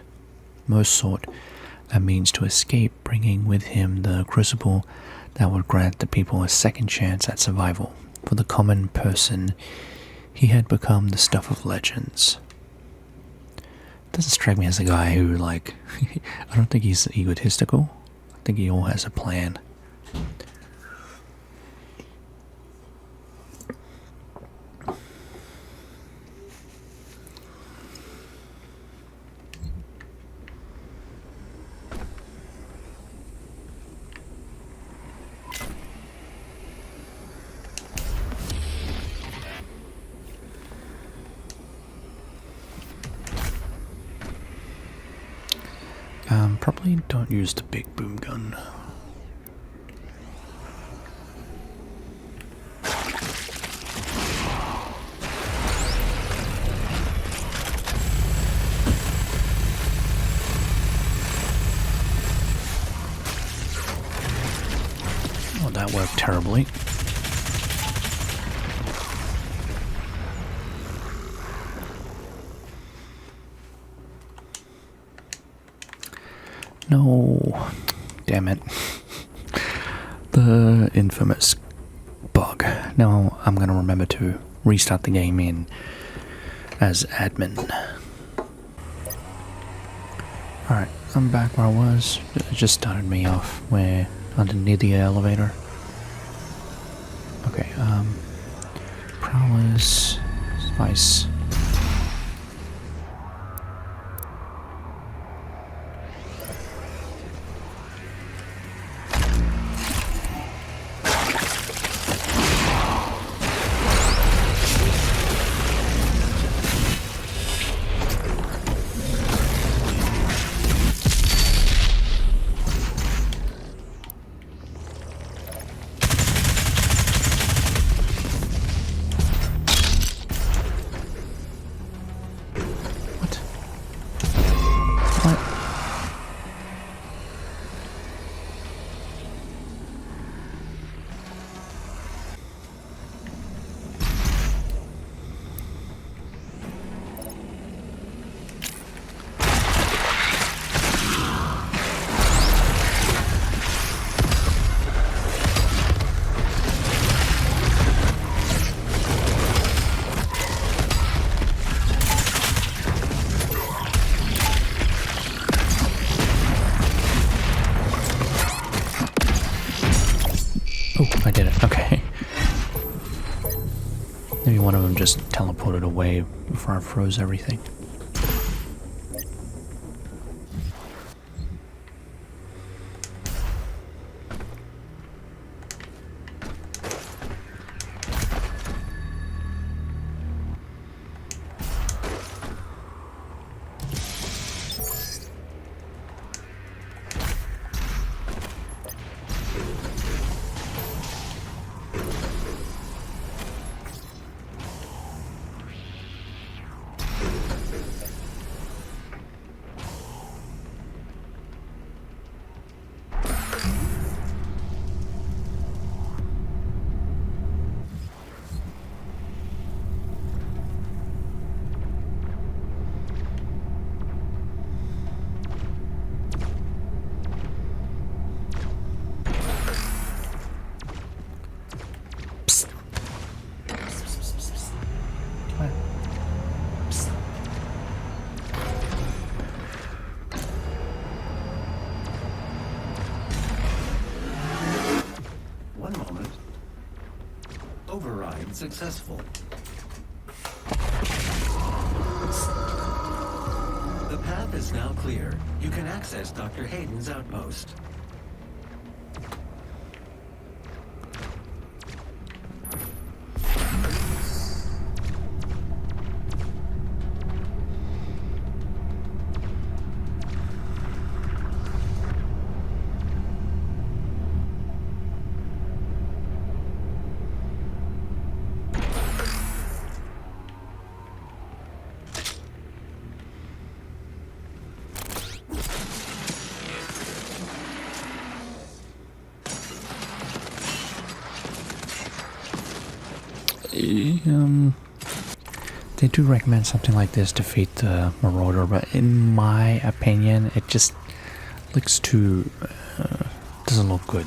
a means to escape, bringing with him the Crucible that would grant the people a second chance at survival. For the common person, he had become the stuff of legends. Doesn't strike me as a guy who, like, I don't think he's egotistical. I think he all has a plan. Probably don't use the big boom gun. Oh, that worked terribly. No, damn it. The infamous bug. Now I'm gonna remember to restart the game in as admin. Alright, I'm back where I was. It just started me off where underneath the elevator. Okay, prowess, spice. Maybe one of them just teleported away before I froze everything. One moment. Override successful. The path is now clear. You can access Dr. Hayden's outpost. They do recommend something like this to defeat the Marauder, but in my opinion, it just looks too... doesn't look good.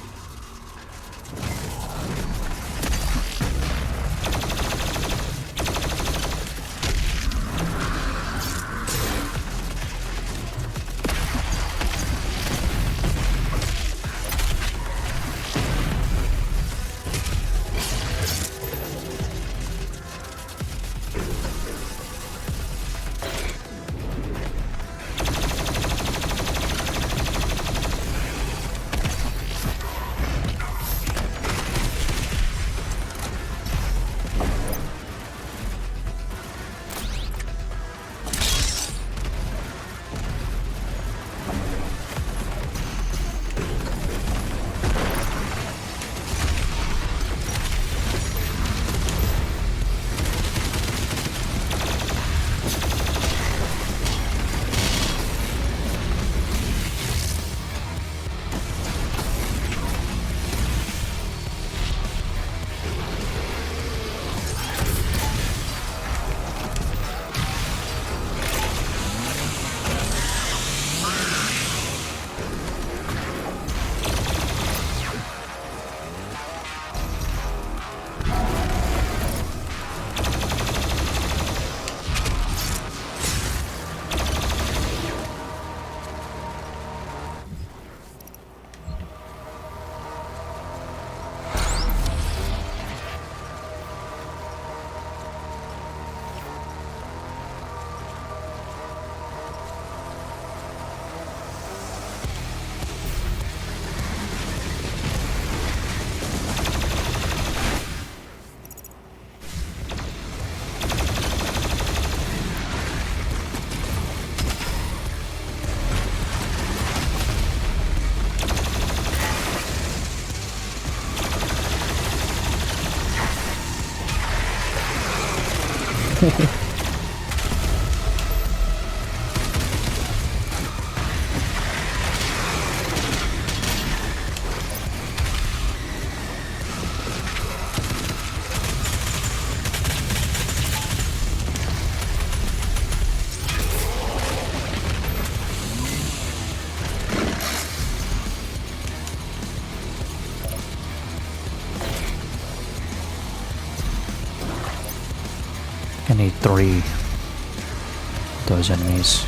I need 3 of those enemies.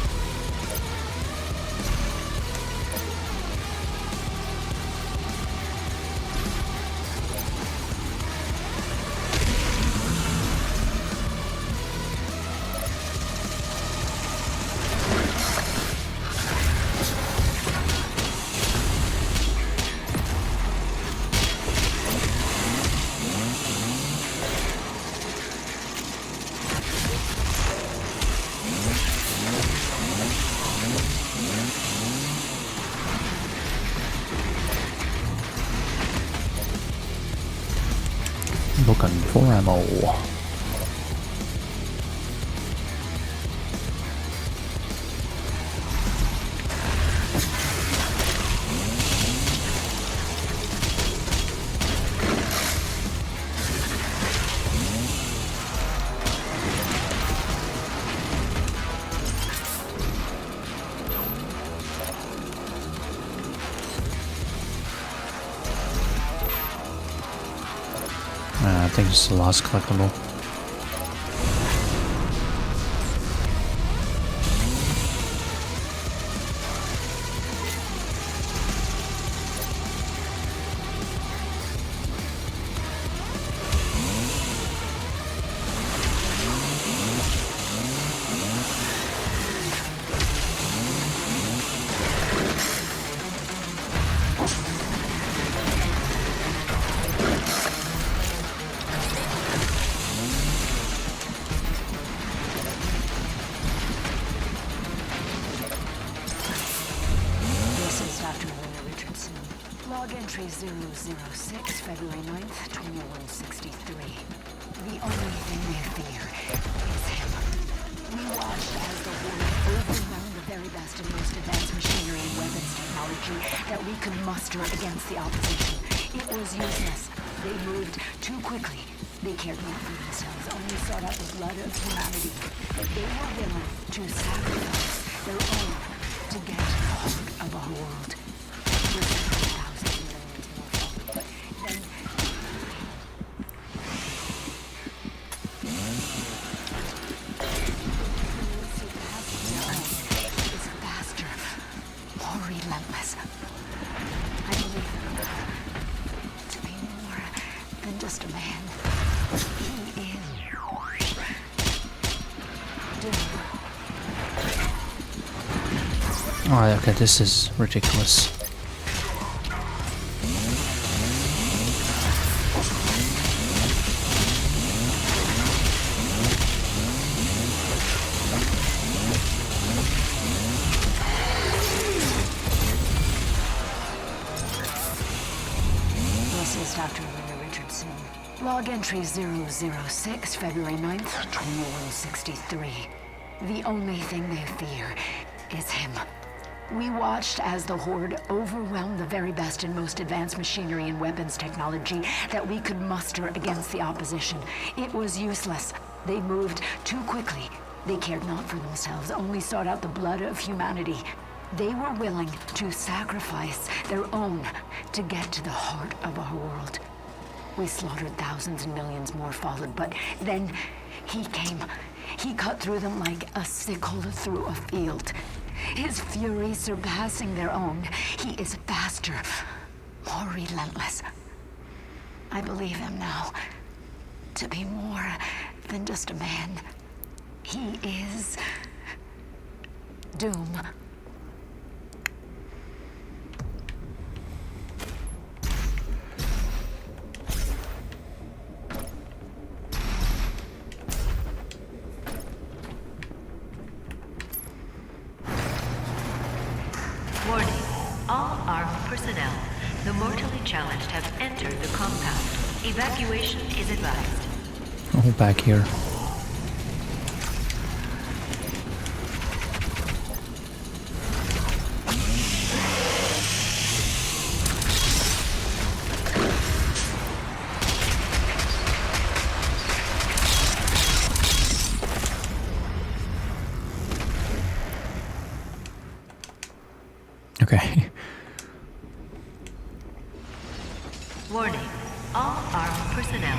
Looking for ammo. I think it's the last collectible. Log entry 006, February 9th, 2163. The only thing they fear is him. We watched as the horde overwhelmed the very best and most advanced machinery and weapons technology that we could muster against the opposition. It was useless. They moved too quickly. They cared not for themselves, only sought out the blood of humanity. They were willing to sacrifice their own to get to the heart of our world. Relentless. I believe to be more than just a man. He is Doom. Oh, okay, this is ridiculous. Log entry 006, February 9th, 2163. The only thing they fear is him. We watched as the horde overwhelmed the very best and most advanced machinery and weapons technology that we could muster against the opposition. It was useless. They moved too quickly. They cared not for themselves, only sought out the blood of humanity. They were willing to sacrifice their own to get to the heart of our world. We slaughtered thousands and millions more followed, but then he came. He cut through them like a sickle through a field. His fury surpassing their own. He is faster, more relentless. I believe him now to be more than just a man. He is Doom. Warning. All armed personnel, the mortally challenged have entered the compound. Evacuation is advised. Oh, back here. Okay. Warning. All armed personnel,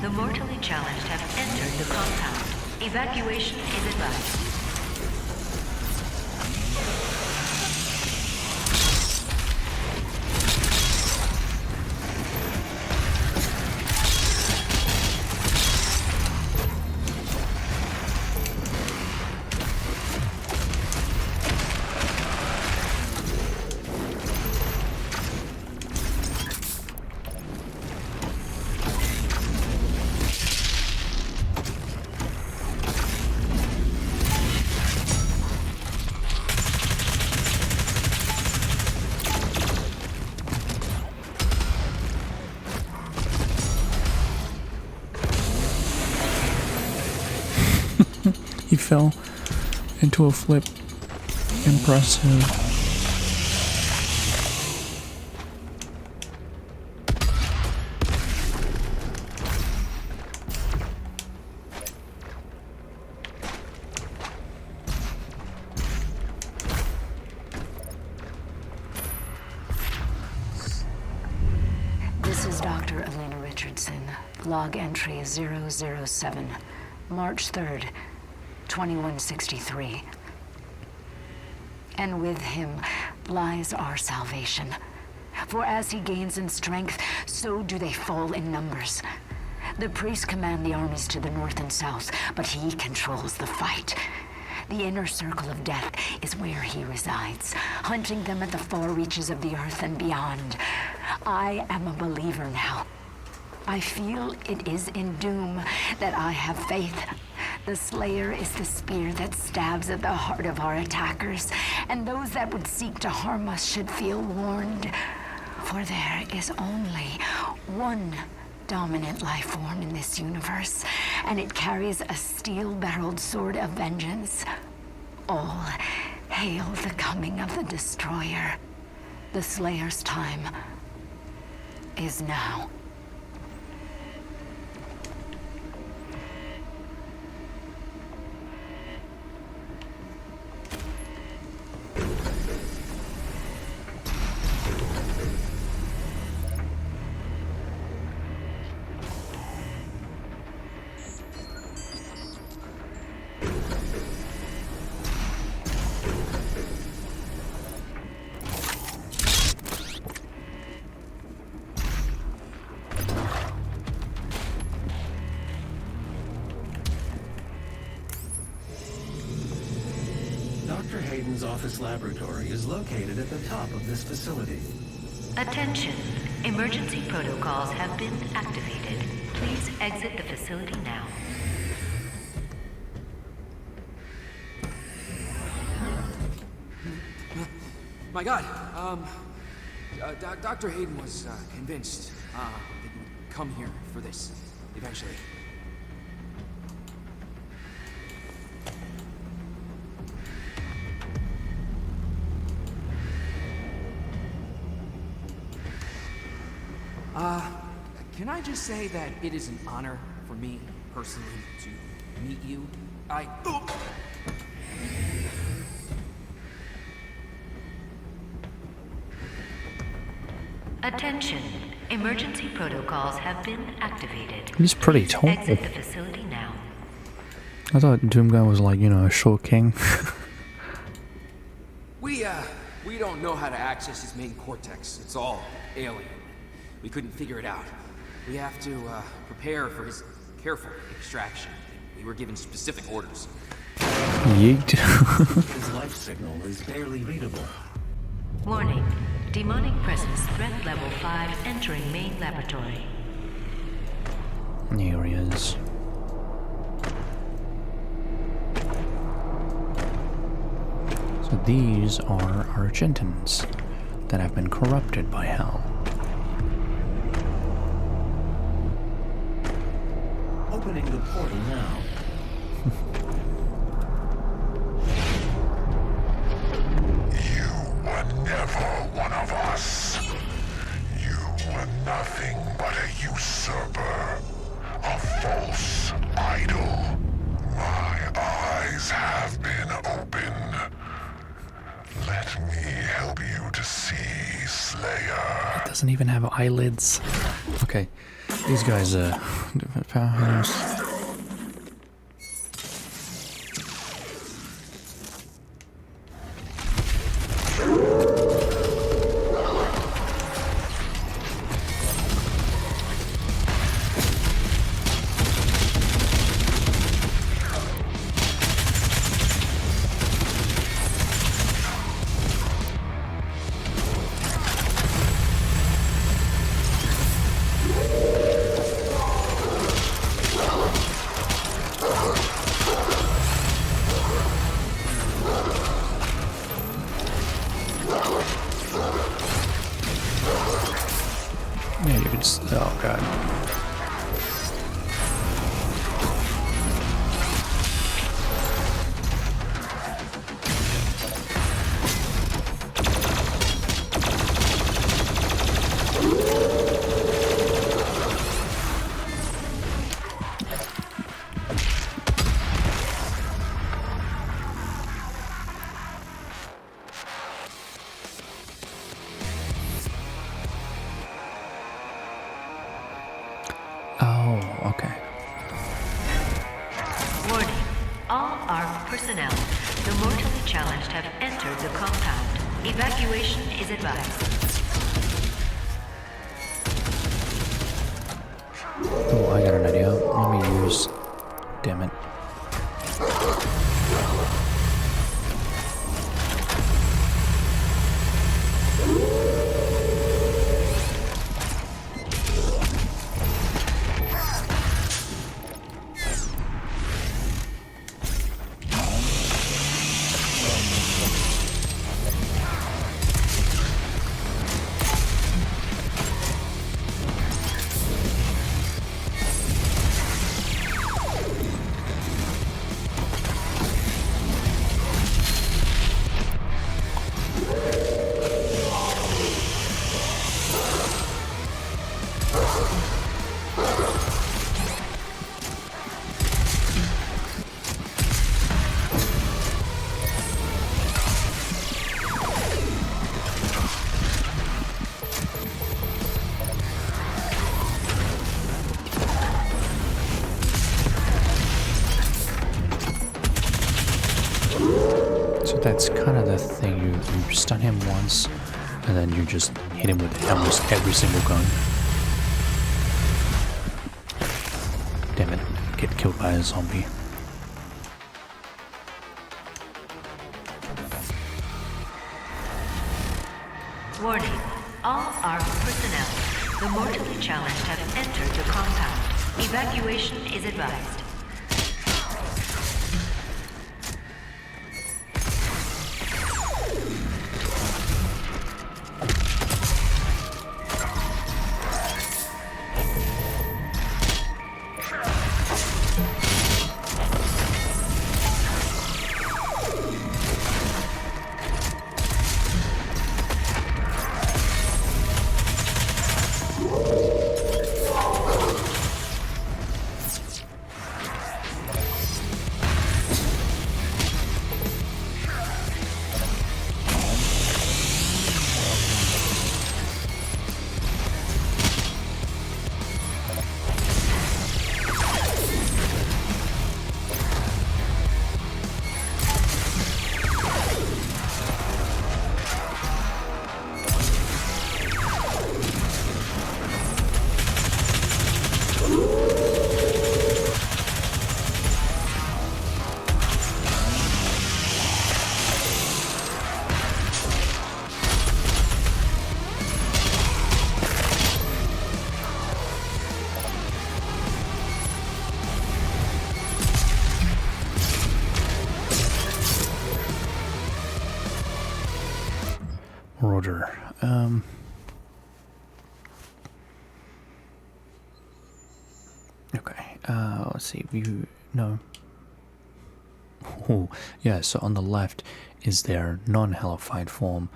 the mortally challenged have entered the compound. Evacuation is advised. fell into a flip. Impressive. This is Dr. Elena Richardson. Log entry 007, March 3rd, 2163. And with him lies our salvation. For as he gains in strength, so do they fall in numbers. The priests command the armies to the north and south, but he controls the fight. The inner circle of death is where he resides, hunting them at the far reaches of the earth and beyond. I am a believer now. I feel it is in doom that I have faith. The Slayer is the spear that stabs at the heart of our attackers, and those that would seek to harm us should feel warned. For there is only one dominant life form in this universe, and it carries a steel-barreled sword of vengeance. All hail the coming of the Destroyer. The Slayer's time is now. Dr. Hayden's office laboratory is located at the top of this facility. Attention. Emergency protocols have been activated. Please exit the facility now. My God, Dr. Hayden was convinced that he would come here for this, eventually. Can I just say that it is an honor for me, personally, to meet you? Attention. Emergency protocols have been activated. He's pretty tall. Exit the facility now. I thought Doomguy was like, you know, a short king. We don't know how to access his main cortex. It's all alien. We couldn't figure it out. We have to prepare for his careful extraction. We were given specific orders. Yeet. His life signal is barely readable. Warning. Demonic presence threat level 5 entering main laboratory. Here he is. So these are Argentins that have been corrupted by hell. Opening the portal now. You were never one of us. You were nothing but a usurper, a false idol. My eyes have been opened. Let me help you to see, Slayer. It doesn't even have eyelids. Okay, these guys are powerhouse. personnel, the mortally challenged have entered the compound. Evacuation is advised. Oh, I got an idea. Let me use... Damn it. So that's kind of the thing, you stun him once, and then you just hit him with almost every single gun. Damn it, get killed by a zombie. Warning, all armed personnel, the mortally challenged have entered the compound. Evacuation is advised. Roger. Okay. Let's see. View. No. Oh, yeah. So on the left is their non-halified form.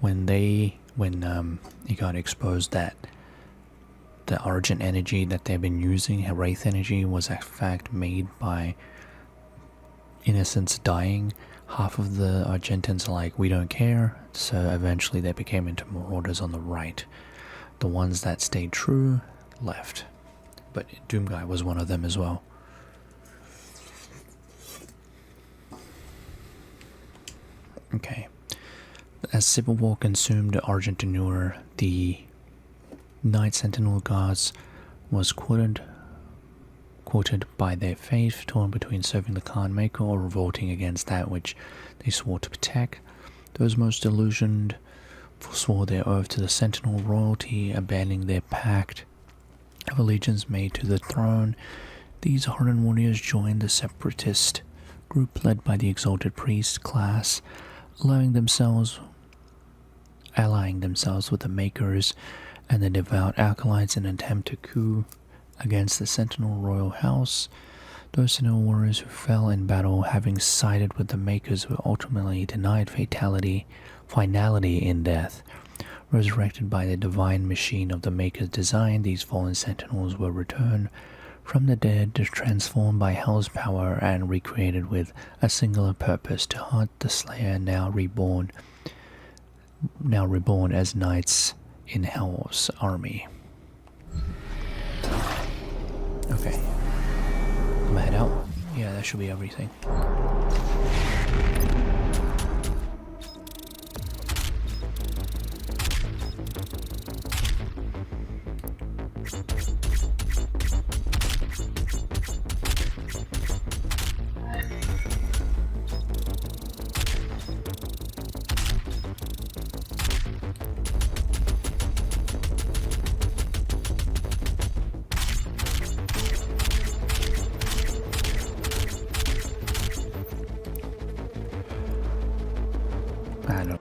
When it got exposed that the origin energy that they've been using, Wraith energy, was in fact made by innocents dying. Half of the Argentans are like, we don't care, so eventually they became into Marauders on the right. The ones that stayed true left, but Doomguy was one of them as well. Okay, as Civil War consumed Argentinur, the Night Sentinel Guards was quoted by their fate, torn between serving the Khan Maykr or revolting against that which they swore to protect. Those most delusioned forswore their oath to the Sentinel royalty, abandoning their pact of allegiance made to the throne. These hardened warriors joined the separatist group led by the exalted priest class, allying themselves with the Makers and the devout acolytes in an attempt to coup against the Sentinel Royal House. Those Sentinel warriors who fell in battle, having sided with the Makers, were ultimately denied finality in death. Resurrected by the divine machine of the Maker's design, these fallen Sentinels were returned from the dead, transformed by Hell's power and recreated with a singular purpose: to hunt the Slayer, now reborn as knights in Hell's army. Okay, I'm gonna head out. yeah, that should be everything. I don't